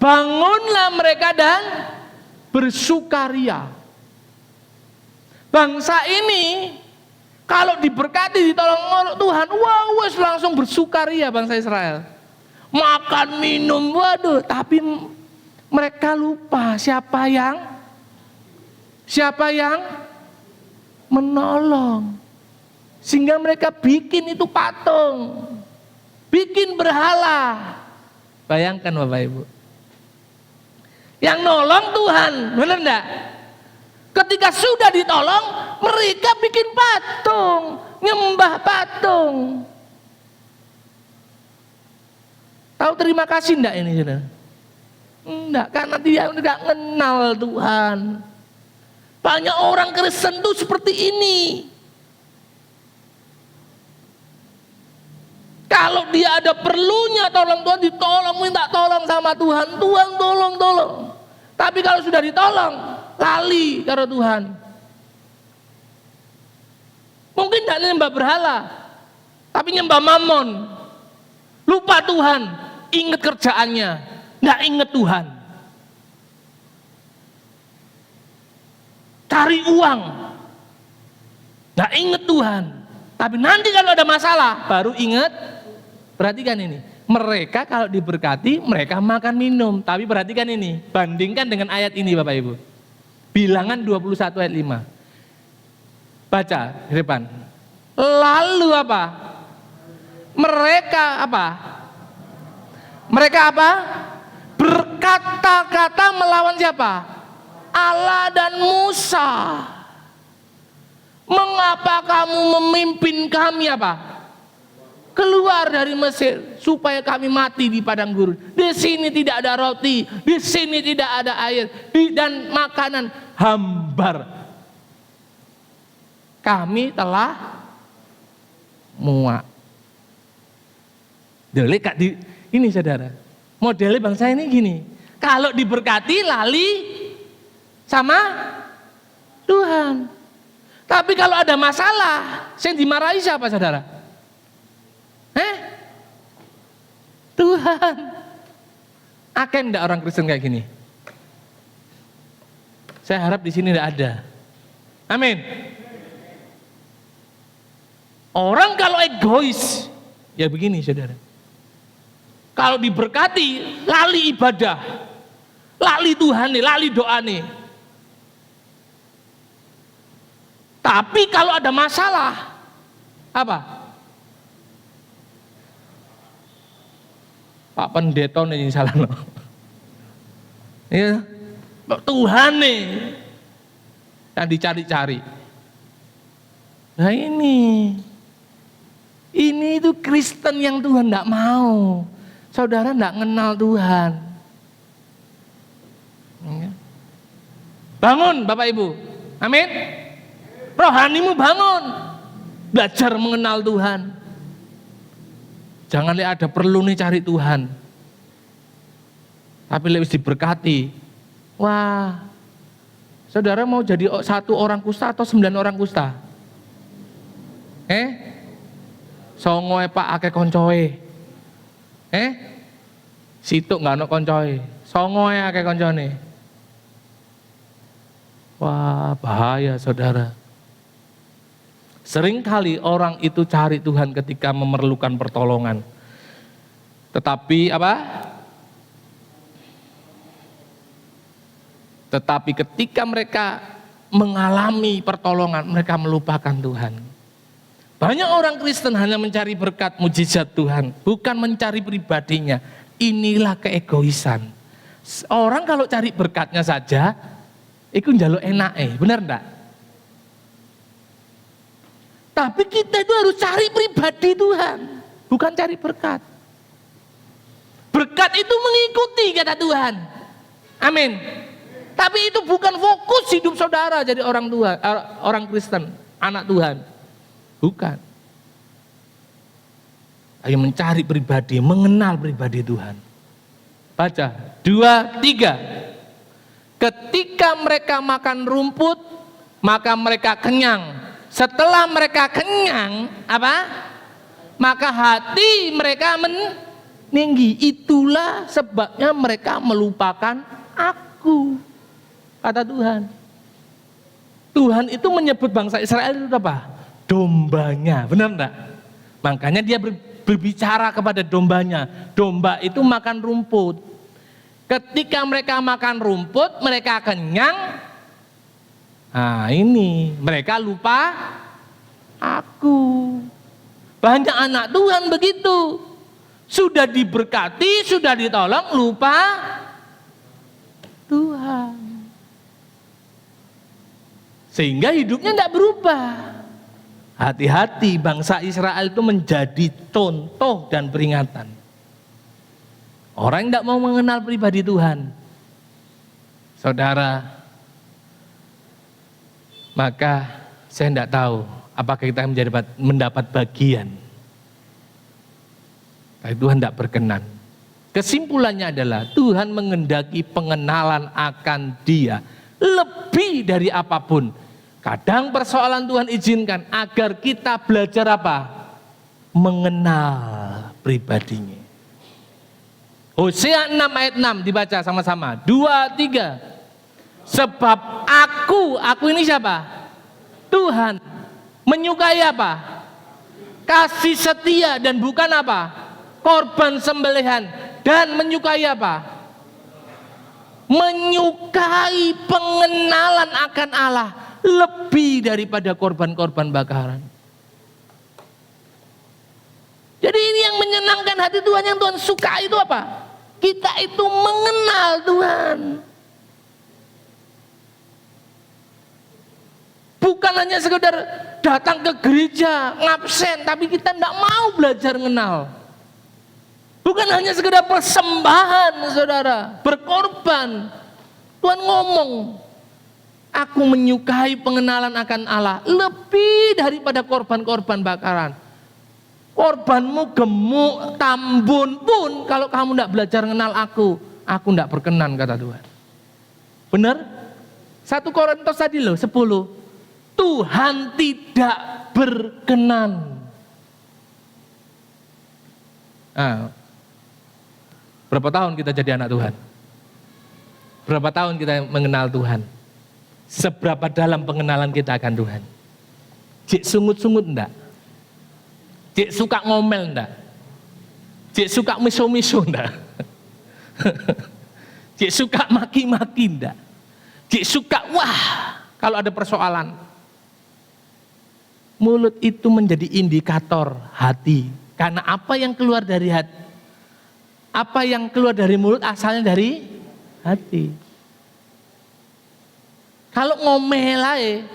Bangunlah mereka dan bersukaria. Bangsa ini kalau diberkati, ditolong oleh Tuhan, wah wes langsung bersukaria bangsa Israel. Makan, minum, waduh. Tapi mereka lupa siapa yang menolong. Sehingga mereka bikin itu patung, bikin berhala. Bayangkan Bapak Ibu. Yang nolong Tuhan, benar enggak? Ketika sudah ditolong, mereka bikin patung, nyembah patung. Tahu terima kasih enggak ini, saudara? Enggak, karena dia tidak kenal Tuhan. Banyak orang Kristen tuh seperti ini. Kalau dia ada perlunya tolong Tuhan, ditolong, minta tolong sama Tuhan. Tuhan tolong. Tapi kalau sudah ditolong, lali karena Tuhan. Mungkin tidak nyembah berhala, tapi nyembah mamon. Lupa Tuhan, ingat kerjaannya, nggak ingat Tuhan. Cari uang, nggak ingat Tuhan. Tapi nanti kalau ada masalah, baru ingat. Perhatikan ini, mereka kalau diberkati, mereka makan minum. Tapi perhatikan ini, bandingkan dengan ayat ini Bapak Ibu. Bilangan 21 ayat 5. Baca di depan. Lalu apa? Mereka apa? Mereka apa? Berkata-kata melawan siapa? Allah dan Musa. Mengapa kamu memimpin kami apa? Keluar dari Mesir supaya kami mati di padang gurun. Di sini tidak ada roti, di sini tidak ada air, dan makanan hambar. Kami telah muak. Delik di ini saudara. Modelnya bangsa ini gini. Kalau diberkati lali sama Tuhan. Tapi kalau ada masalah, yang dimarahi siapa saudara? Tuhan. Akeh enggak orang Kristen kayak gini? Saya harap di sini enggak ada. Amin. Orang kalau egois, ya begini saudara. Kalau diberkati, lali ibadah, lali Tuhan nih, lali doa nih. Tapi kalau ada masalah, apa? Pak Pendeta nih salah no. Ya, Tuhan nih yang dicari-cari. Nah ini itu Kristen yang Tuhan tidak mau. Saudara tidak kenal Tuhan. Bangun Bapak Ibu, amin. Rohanimu bangun, belajar mengenal Tuhan. Jangan lihat ada perlu nih cari Tuhan. Tapi lebih diberkati. Wah, saudara mau jadi 1 orang kusta atau 9 orang kusta? Songoe Pak ake koncoe. Situ nggak ono koncoe. Songoe ake koncone. Wah, bahaya saudara. Seringkali orang itu cari Tuhan ketika memerlukan pertolongan. Tetapi apa? Tetapi ketika mereka mengalami pertolongan, mereka melupakan Tuhan. Banyak orang Kristen hanya mencari berkat mujizat Tuhan, bukan mencari pribadinya. inilah keegoisan. Orang kalau cari berkatnya saja, itu njaluk enake, benar enggak? Tapi kita itu harus cari pribadi Tuhan, bukan cari berkat. Berkat itu mengikuti kata Tuhan. Amin. Tapi itu bukan fokus hidup saudara jadi orang Tuhan, orang Kristen, anak Tuhan. Bukan. Ayo mencari pribadi, mengenal pribadi Tuhan. Baca 2, 3. Ketika mereka makan rumput, maka mereka kenyang. Setelah mereka kenyang, apa? Maka hati mereka meninggi. Itulah sebabnya mereka melupakan aku, kata Tuhan. Tuhan itu menyebut bangsa Israel itu apa? Dombanya, benar enggak? Makanya dia berbicara kepada dombanya. Domba itu makan rumput. Ketika mereka makan rumput, mereka kenyang. Nah ini, mereka lupa aku. Banyak anak Tuhan begitu. Sudah diberkati, sudah ditolong, lupa Tuhan. Sehingga hidupnya tidak berubah. Hati-hati, bangsa Israel itu menjadi contoh dan peringatan. Orang yang tidak mau mengenal pribadi Tuhan, saudara, maka saya tidak tahu apakah kita mendapat bagian. Tapi Tuhan tidak berkenan. Kesimpulannya adalah Tuhan mengendaki pengenalan akan Dia lebih dari apapun. Kadang persoalan Tuhan izinkan agar kita belajar apa? Mengenal pribadinya. Hosea 6 ayat 6 dibaca sama-sama. 2, 3. Sebab aku ini siapa? Tuhan. Menyukai apa? Kasih setia dan bukan apa? Korban sembelihan. Dan menyukai apa? Menyukai pengenalan akan Allah lebih daripada korban-korban bakaran. Jadi ini yang menyenangkan hati Tuhan, yang Tuhan suka itu apa? Kita itu mengenal Tuhan. Bukan hanya sekedar datang ke gereja, ngabsen, tapi kita tidak mau belajar mengenal. Bukan hanya sekedar persembahan, saudara, berkorban. Tuhan ngomong, aku menyukai pengenalan akan Allah lebih daripada korban-korban bakaran. Korbanmu gemuk, tambun pun kalau kamu tidak belajar mengenal aku tidak berkenan, kata Tuhan. Benar? 1 Korintus tadi loh, 10. Tuhan tidak berkenan. Nah, berapa tahun kita jadi anak Tuhan? Berapa tahun kita mengenal Tuhan? Seberapa dalam pengenalan kita akan Tuhan? Cik sungut-sungut enggak? Cik suka ngomel enggak? Cik suka miso-miso enggak? Cik suka maki-maki enggak? Cik suka wah kalau ada persoalan. Mulut itu menjadi indikator hati. Karena apa yang keluar dari hati, apa yang keluar dari mulut asalnya dari hati. Kalau ngomel aja,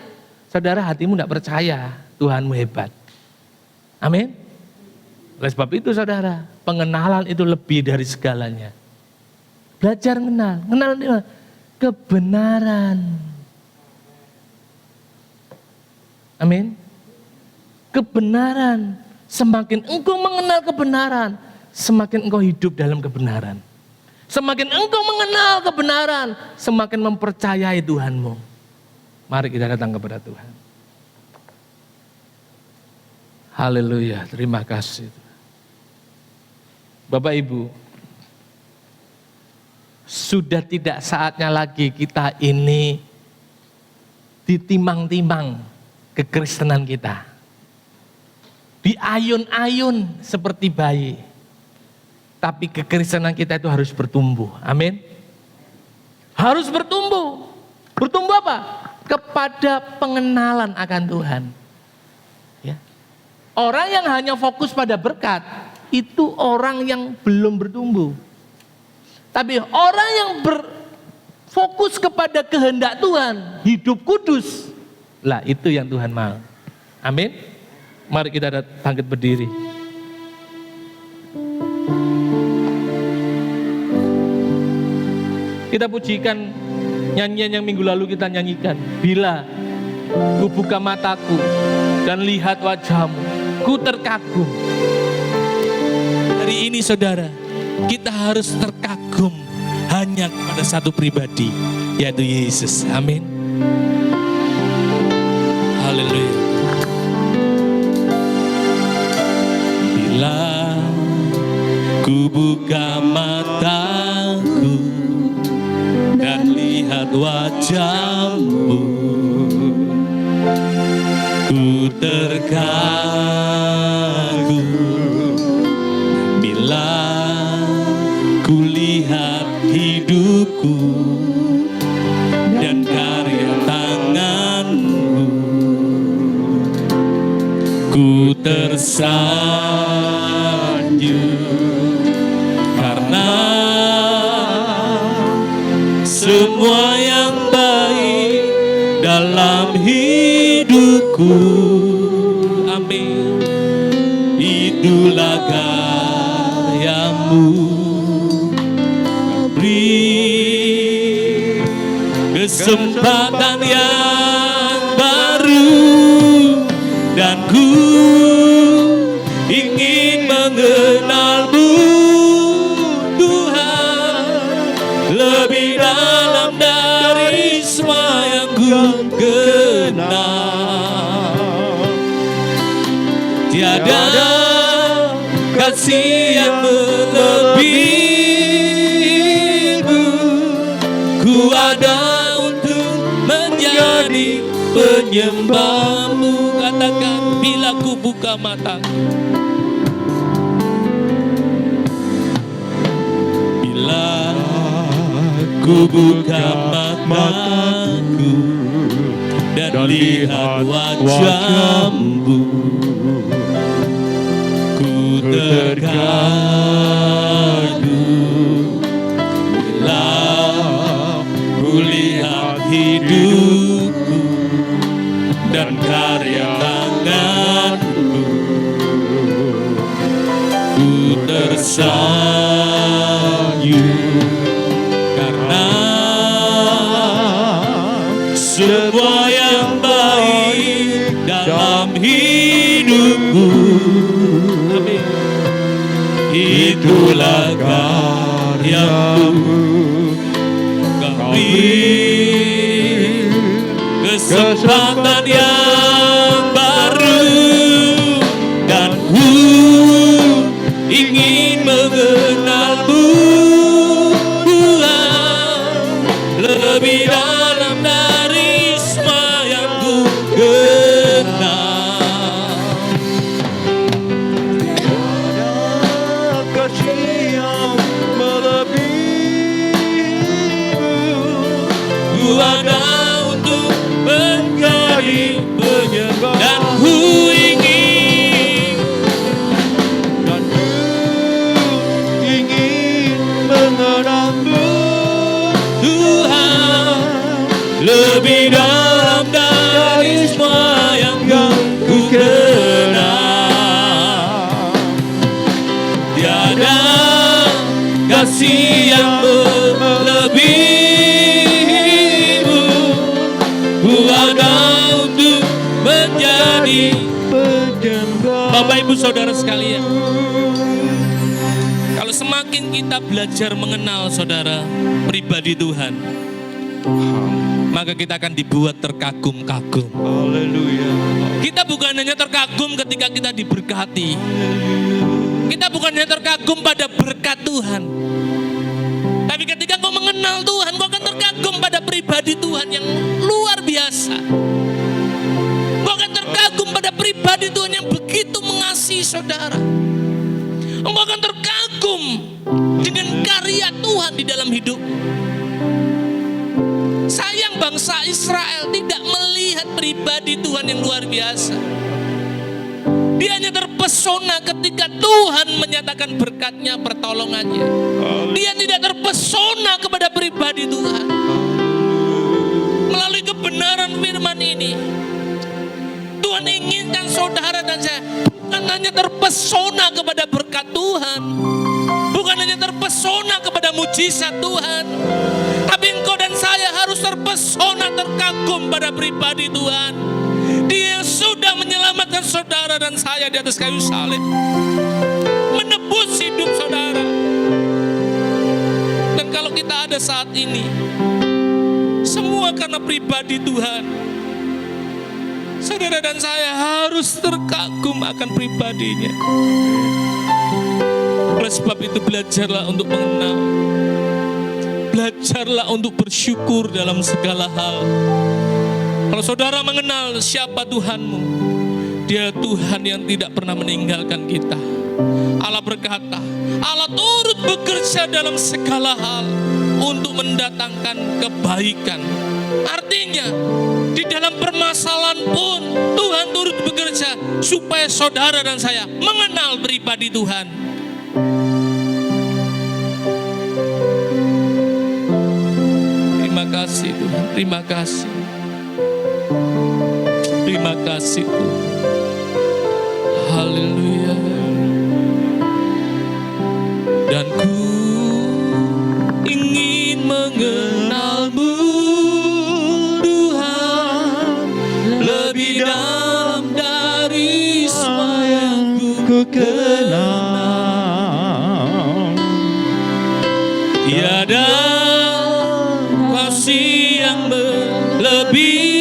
saudara, hatimu tidak percaya Tuhanmu hebat. Amin. Oleh sebab itu saudara, pengenalan itu lebih dari segalanya. Belajar mengenal kebenaran. Amin. Kebenaran. Semakin engkau mengenal kebenaran, semakin engkau hidup dalam kebenaran. Semakin engkau mengenal kebenaran, semakin mempercayai Tuhanmu. Mari kita datang kepada Tuhan. Haleluya, terima kasih. Bapak Ibu, sudah tidak saatnya lagi kita ini ditimang-timang kekristenan kita. Diayun-ayun seperti bayi. Tapi kekristenan kita itu harus bertumbuh. Amin. Harus bertumbuh. Bertumbuh apa? Kepada pengenalan akan Tuhan. Ya. Orang yang hanya fokus pada berkat, itu orang yang belum bertumbuh. Tapi orang yang berfokus kepada kehendak Tuhan, hidup kudus, lah itu yang Tuhan mau. Amin. Mari kita bangkit berdiri. Kita pujikan nyanyian yang minggu lalu kita nyanyikan. Bila ku buka mataku dan lihat wajahmu, ku terkagum. Hari ini saudara, kita harus terkagum hanya kepada satu pribadi, yaitu Yesus. Amin. Haleluya. Bila ku buka mataku dan lihat wajahmu, ku terkagum. Bila ku lihat hidupku dan karya tanganmu, ku tersanjung karena semua yang baik dalam hidupku, amin, itulah karyamu. Beri kesempatan yang baru dan ku ingin mengenalmu, Tuhan, lebih dalam dari semua yang ku kenal. Tiada kasih yang melebihimu, ku ada untuk menjadi penyembahmu. Katakan, bila ku buka mataku, bila ku buka mataku dan lihat wajahmu, ku terkagum. Bila ku lihat hidupku dan karya tanganmu, ku tersanjung karena semua yang baik dalam hidupku, amin, itulah karyamu. Kau beri kesempatan yang baru dan ku ingin mengenalmu, Tuhan, lebih dalam dari semua yang ku kenal. Tiada kasih yang melebihimu, Ku ada untuk menjadi penyembah dan ku ingin mengenalmu, Tuhan, lebih dalam dari semua yang ku kenal. Tiada kasih yang melebihimu, ku ada untuk menjadi penyembah. Bapak Ibu Saudara sekalian, kalau semakin kita belajar mengenal saudara pribadi Tuhan, maka kita akan dibuat terkagum-kagum. Haleluya. Kita bukan hanya terkagum ketika kita diberkati. Kita bukan hanya terkagum pada berkat Tuhan. Tapi ketika kau mengenal Tuhan, kau akan terkagum pada pribadi Tuhan yang luar biasa. Kau akan terkagum pada pribadi Tuhan yang begitu mengasihi saudara. Engkau akan terkagum dengan karya Tuhan di dalam hidup. Sayang bangsa Israel tidak melihat pribadi Tuhan yang luar biasa. Dia hanya terpesona ketika Tuhan menyatakan berkat-Nya, pertolongannya. Dia tidak terpesona kepada pribadi Tuhan. Melalui kebenaran firman ini, Tuhan inginkan saudara dan saya bukan hanya terpesona kepada berkat Tuhan, bukan hanya terpesona kepada mujizat Tuhan, tapi engkau dan saya harus terpesona, terkagum pada pribadi Tuhan. Dia yang sudah menyelamatkan saudara dan saya di atas kayu salib, menebus hidup saudara. Dan kalau kita ada saat ini, semua karena pribadi Tuhan. Saudara dan saya harus terkagum akan pribadinya. Oleh sebab itu belajarlah untuk mengenal. Belajarlah untuk bersyukur dalam segala hal. Kalau saudara mengenal siapa Tuhanmu, Dia Tuhan yang tidak pernah meninggalkan kita. Allah berkata, Allah turut bekerja dalam segala hal untuk mendatangkan kebaikan. Artinya, di dalam permasalahan pun Tuhan turut bekerja supaya saudara dan saya mengenal pribadi Tuhan. Terima kasih Tuhan, terima kasih. Terima kasih Tuhan. Haleluya. Dan ku ingin mengenal-Mu Tuhan, lebih dalam dari semua yang ku kenal. Tiada kasih yang melebihi.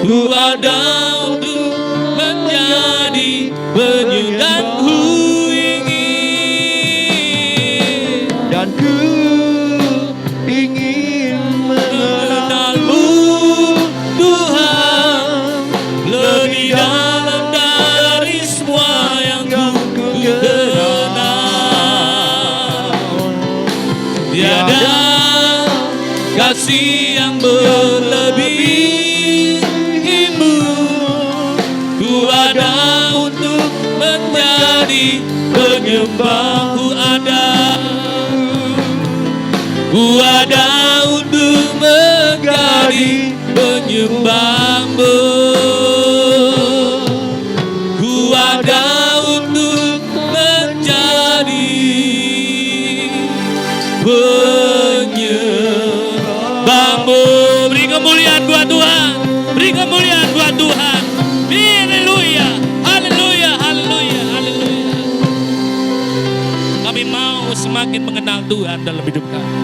Ku ada untuk menjadi penyu dan ku ingin. Dan ku ingin mengenal-Mu Tuhan, lebih dalam dari semua yang ku kenal. Tiada kasih yang melebihi. Ku ada untuk menjadi penyembah. Ku ada untuk menjadi penyembah-Mu. Ku ada untuk menjadi penyembah-Mu. Beri kemuliaan buat Tuhan. Beri kemuliaan buat Tuhan. Haleluya, haleluya, haleluya, haleluya. Kami mau semakin mengenal Tuhan dalam hidup kami.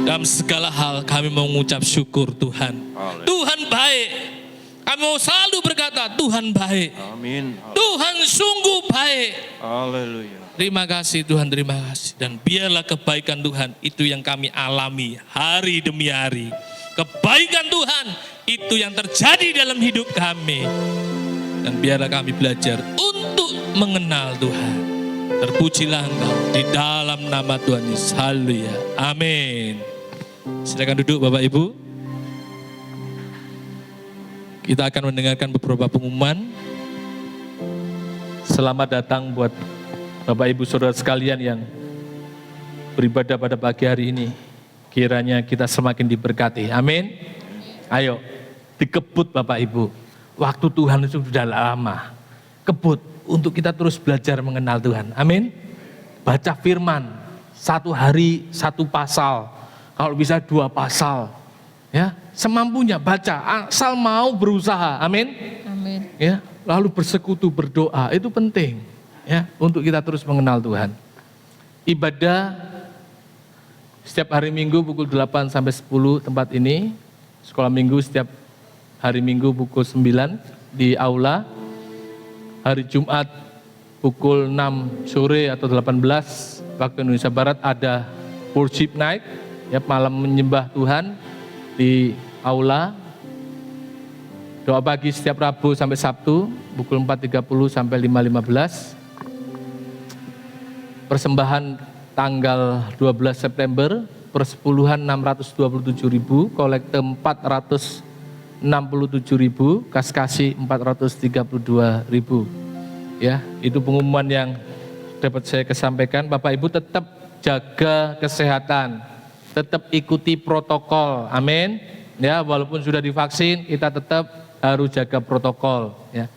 Dalam segala hal kami mau mengucap syukur Tuhan. Tuhan baik. Kami mau selalu berkata Tuhan baik. Amin. Tuhan sungguh baik. Haleluya. Terima kasih Tuhan, terima kasih. Dan biarlah kebaikan Tuhan itu yang kami alami hari demi hari. Kebaikan Tuhan itu yang terjadi dalam hidup kami. Dan biarlah kami belajar untuk mengenal Tuhan. Terpujilah Engkau di dalam nama Tuhan Yesus. Haleluya. Amin. Silakan duduk Bapak Ibu. Kita akan mendengarkan beberapa pengumuman. Selamat datang buat Bapak Ibu Saudara sekalian yang beribadah pada pagi hari ini. Kiranya kita semakin diberkati. Amin. Ayo, dikebut Bapak Ibu. Waktu Tuhan itu sudah lama. Kebut untuk kita terus belajar mengenal Tuhan. Amin. Baca firman. 1 hari 1 pasal. Kalau bisa 2 pasal. Ya, semampunya baca. Asal mau berusaha. Amin. Amin. Ya, lalu bersekutu, berdoa. Itu penting. Ya, untuk kita terus mengenal Tuhan. Ibadah setiap hari Minggu pukul 8 sampai 10 tempat ini. Sekolah Minggu setiap hari Minggu pukul 9 di aula. Hari Jumat pukul 6 sore atau 18 waktu Indonesia Barat ada worship night, ya, malam menyembah Tuhan di aula. Doa pagi setiap Rabu sampai Sabtu pukul 4.30 sampai 5.15. Persembahan tanggal 12 September, persepuluhan 627.000, kolekte 400 67.000, kas kasih 432.000. Ya, itu pengumuman yang dapat saya sampaikan. Bapak Ibu tetap jaga kesehatan, tetap ikuti protokol. Amin. Ya, walaupun sudah divaksin, kita tetap harus jaga protokol. Ya,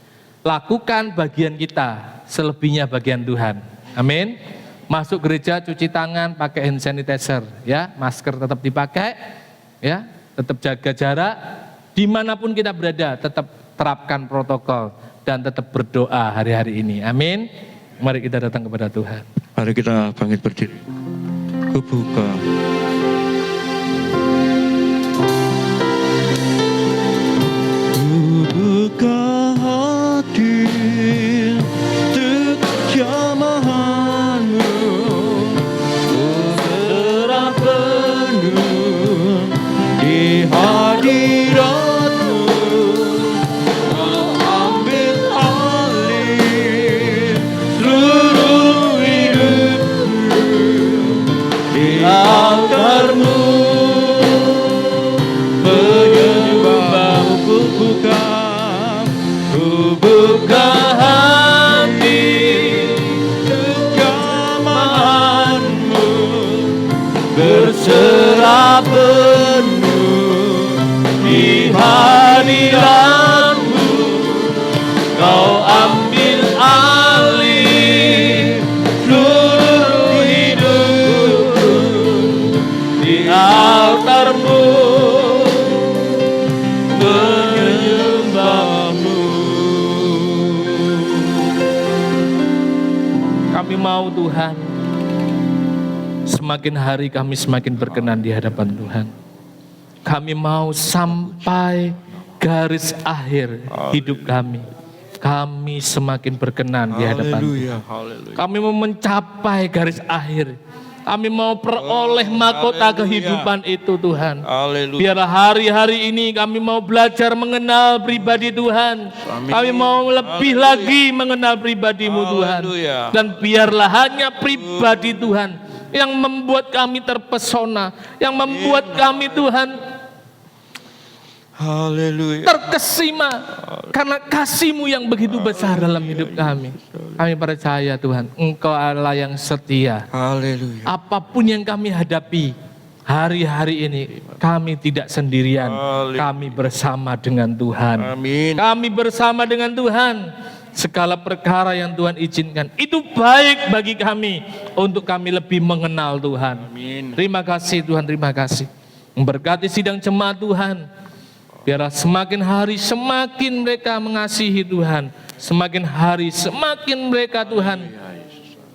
lakukan bagian kita, selebihnya bagian Tuhan. Amin. Masuk gereja cuci tangan, pakai hand sanitizer. Ya, masker tetap dipakai. Ya, tetap jaga jarak. Dimanapun kita berada, tetap terapkan protokol dan tetap berdoa hari-hari ini. Amin. Mari kita datang kepada Tuhan. Mari kita bangkit berdiri. Kubuka. Kubuka hati untuk jamahanmu. Berserah penuh di hadiratmu. Kau ambil alih seluruh hidupku di altarmu. Menyembahmu ku buka hati untuk jamahanmu. Berserah penuh di hadiratmu. Kau ambil alih seluruh hidupku di altarmu. Menyembahmu. Kami mau Tuhan, semakin hari kami semakin berkenan di hadapan Tuhan. Kami mau sampai garis akhir hidup kami. Kami semakin berkenan di hadapan Tuhan. Haleluya. Kami mau mencapai garis akhir. Kami mau peroleh mahkota kehidupan itu Tuhan. Haleluya. Biarlah hari-hari ini kami mau belajar mengenal pribadi Tuhan. Amin. Kami mau lebih lagi mengenal pribadi-Mu Tuhan. Haleluya. Dan biarlah hanya pribadi Tuhan yang membuat kami terpesona, yang membuat kami Tuhan Haleluya. terkesima karena kasih-Mu yang begitu besar dalam hidup kami. Kami percaya Tuhan, Engkau Allah yang setia. Haleluya. Apapun yang kami hadapi hari-hari ini, kami tidak sendirian. Haleluya. Kami bersama dengan Tuhan. Amin. Kami bersama dengan Tuhan. Segala perkara yang Tuhan izinkan, itu baik bagi kami untuk kami lebih mengenal Tuhan. Amin. Terima kasih Tuhan, terima kasih. Memberkati sidang jemaat Tuhan. Biarlah semakin hari semakin mereka mengasihi Tuhan. Semakin hari semakin mereka Tuhan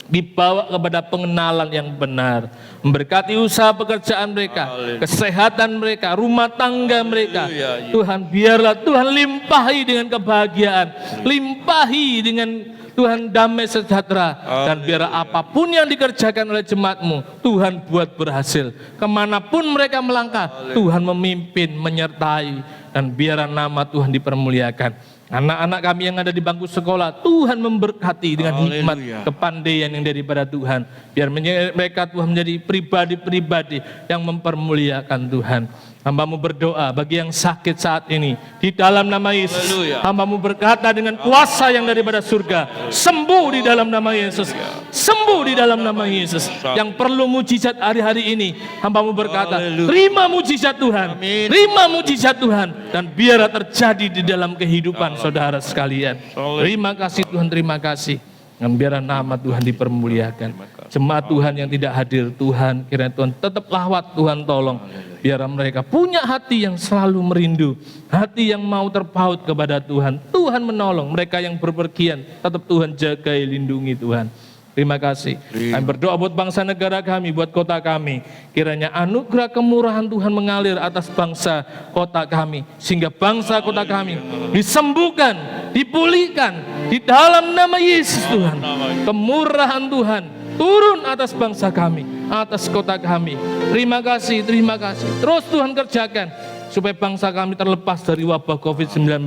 dibawa kepada pengenalan yang benar. Memberkati usaha pekerjaan mereka, kesehatan mereka, rumah tangga mereka. Tuhan, biarlah Tuhan limpahi dengan kebahagiaan, limpahi dengan Tuhan damai sejahtera. Dan biarlah apapun yang dikerjakan oleh jemaat-Mu, Tuhan buat berhasil. Kemanapun mereka melangkah, Tuhan memimpin, menyertai. Dan biarlah nama Tuhan dipermuliakan. Anak-anak kami yang ada di bangku sekolah, Tuhan memberkati dengan hikmat, kepandaian yang daripada Tuhan. Biar mereka Tuhan menjadi pribadi-pribadi yang mempermuliakan Tuhan. Hamba-Mu berdoa bagi yang sakit saat ini, di dalam nama Yesus. Hamba-Mu berkata dengan kuasa yang daripada surga, sembuh di dalam nama Yesus. Sembuh di dalam nama Yesus. Yang perlu mujizat hari-hari ini, Hamba-Mu berkata, terima mujizat Tuhan. Terima mujizat Tuhan. Dan biarlah terjadi di dalam kehidupan saudara sekalian. Terima kasih Tuhan, terima kasih. Dan biarlah nama Tuhan dipermuliakan. Jemaat Tuhan yang tidak hadir, Tuhan kiranya Tuhan tetap lawat, Tuhan tolong. Biar mereka punya hati yang selalu merindu, hati yang mau terpaut kepada Tuhan. Tuhan menolong mereka yang berpergian, tetap Tuhan jaga, lindungi Tuhan. Terima kasih. Kami berdoa buat bangsa negara kami, buat kota kami. Kiranya anugerah kemurahan Tuhan mengalir atas bangsa kota kami. Sehingga bangsa kota kami disembuhkan, dipulihkan di dalam nama Yesus Tuhan. Kemurahan Tuhan turun atas bangsa kami, atas kota kami. Terima kasih, terima kasih. Terus Tuhan kerjakan supaya bangsa kami terlepas dari wabah COVID-19.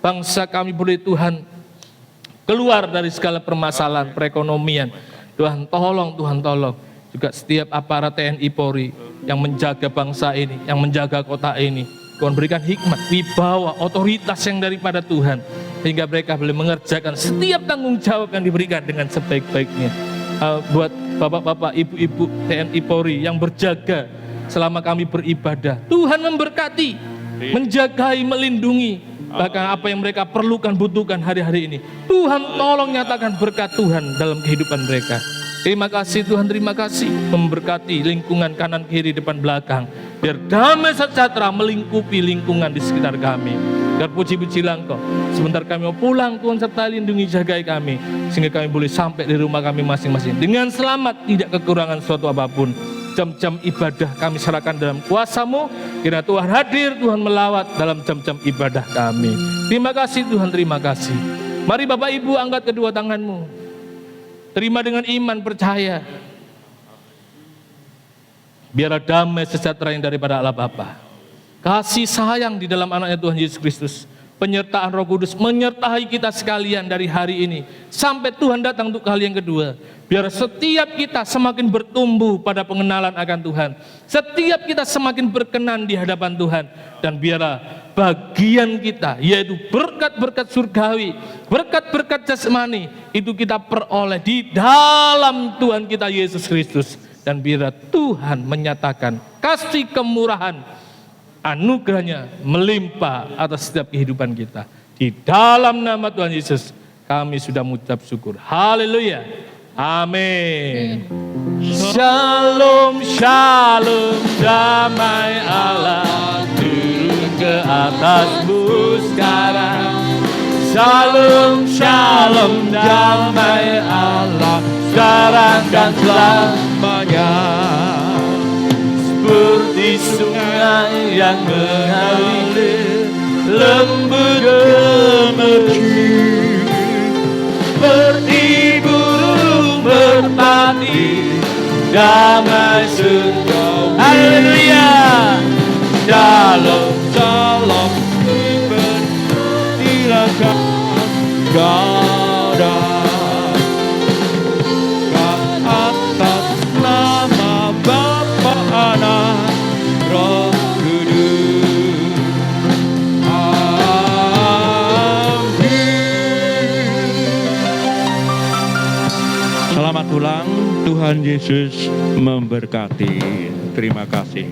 Bangsa kami boleh Tuhan keluar dari segala permasalahan perekonomian. Tuhan tolong, Tuhan tolong. Juga setiap aparat TNI Polri yang menjaga bangsa ini, yang menjaga kota ini. Tuhan berikan hikmat, wibawa, otoritas yang daripada Tuhan, sehingga mereka boleh mengerjakan setiap tanggung jawab yang diberikan dengan sebaik-baiknya. Buat bapak-bapak, ibu-ibu TNI Polri yang berjaga selama kami beribadah, Tuhan memberkati, menjagai, melindungi, bahkan apa yang mereka perlukan, butuhkan hari-hari ini, Tuhan tolong nyatakan berkat Tuhan dalam kehidupan mereka. Terima kasih Tuhan, terima kasih, memberkati lingkungan kanan, kiri, depan, belakang, biar damai sejahtera melingkupi lingkungan di sekitar kami. Biar puji-pujilah Engkau, sebentar kami mau pulang, Tuhan serta lindungi, jagai kami, sehingga kami boleh sampai di rumah kami masing-masing dengan selamat, tidak kekurangan suatu apapun. Jam-jam ibadah kami serahkan dalam kuasa-Mu, kiranya Tuhan hadir, Tuhan melawat dalam jam-jam ibadah kami. Terima kasih Tuhan, terima kasih. Mari Bapak Ibu angkat kedua tanganmu, terima dengan iman, percaya. Biarlah damai sejahtera yang daripada Allah Bapa, kasih sayang di dalam anaknya Tuhan Yesus Kristus, penyertaan Roh Kudus menyertai kita sekalian dari hari ini sampai Tuhan datang untuk kali yang kedua. Biar setiap kita semakin bertumbuh pada pengenalan akan Tuhan, setiap kita semakin berkenan di hadapan Tuhan, dan biarlah bagian kita, yaitu berkat-berkat surgawi, berkat-berkat jasmani, itu kita peroleh di dalam Tuhan kita Yesus Kristus. Dan biarlah Tuhan menyatakan kasih kemurahan, anugerahnya melimpah atas setiap kehidupan kita. Di dalam nama Tuhan Yesus kami sudah mengucap syukur. Haleluya. Amin. Shalom, shalom, damai Allah turun ke atasmu sekarang. Shalom, shalom, damai Allah sekarang dan selamanya. Seperti sungai yang mengalir, lembut gemercik, seperti burung merpati, damai surga. Haleluya. Shalom, shalom, bertilah Gada ke atas nama Bapa, Anak, Roh Kudus. Selamat ulang, Tuhan Yesus memberkati. Terima kasih.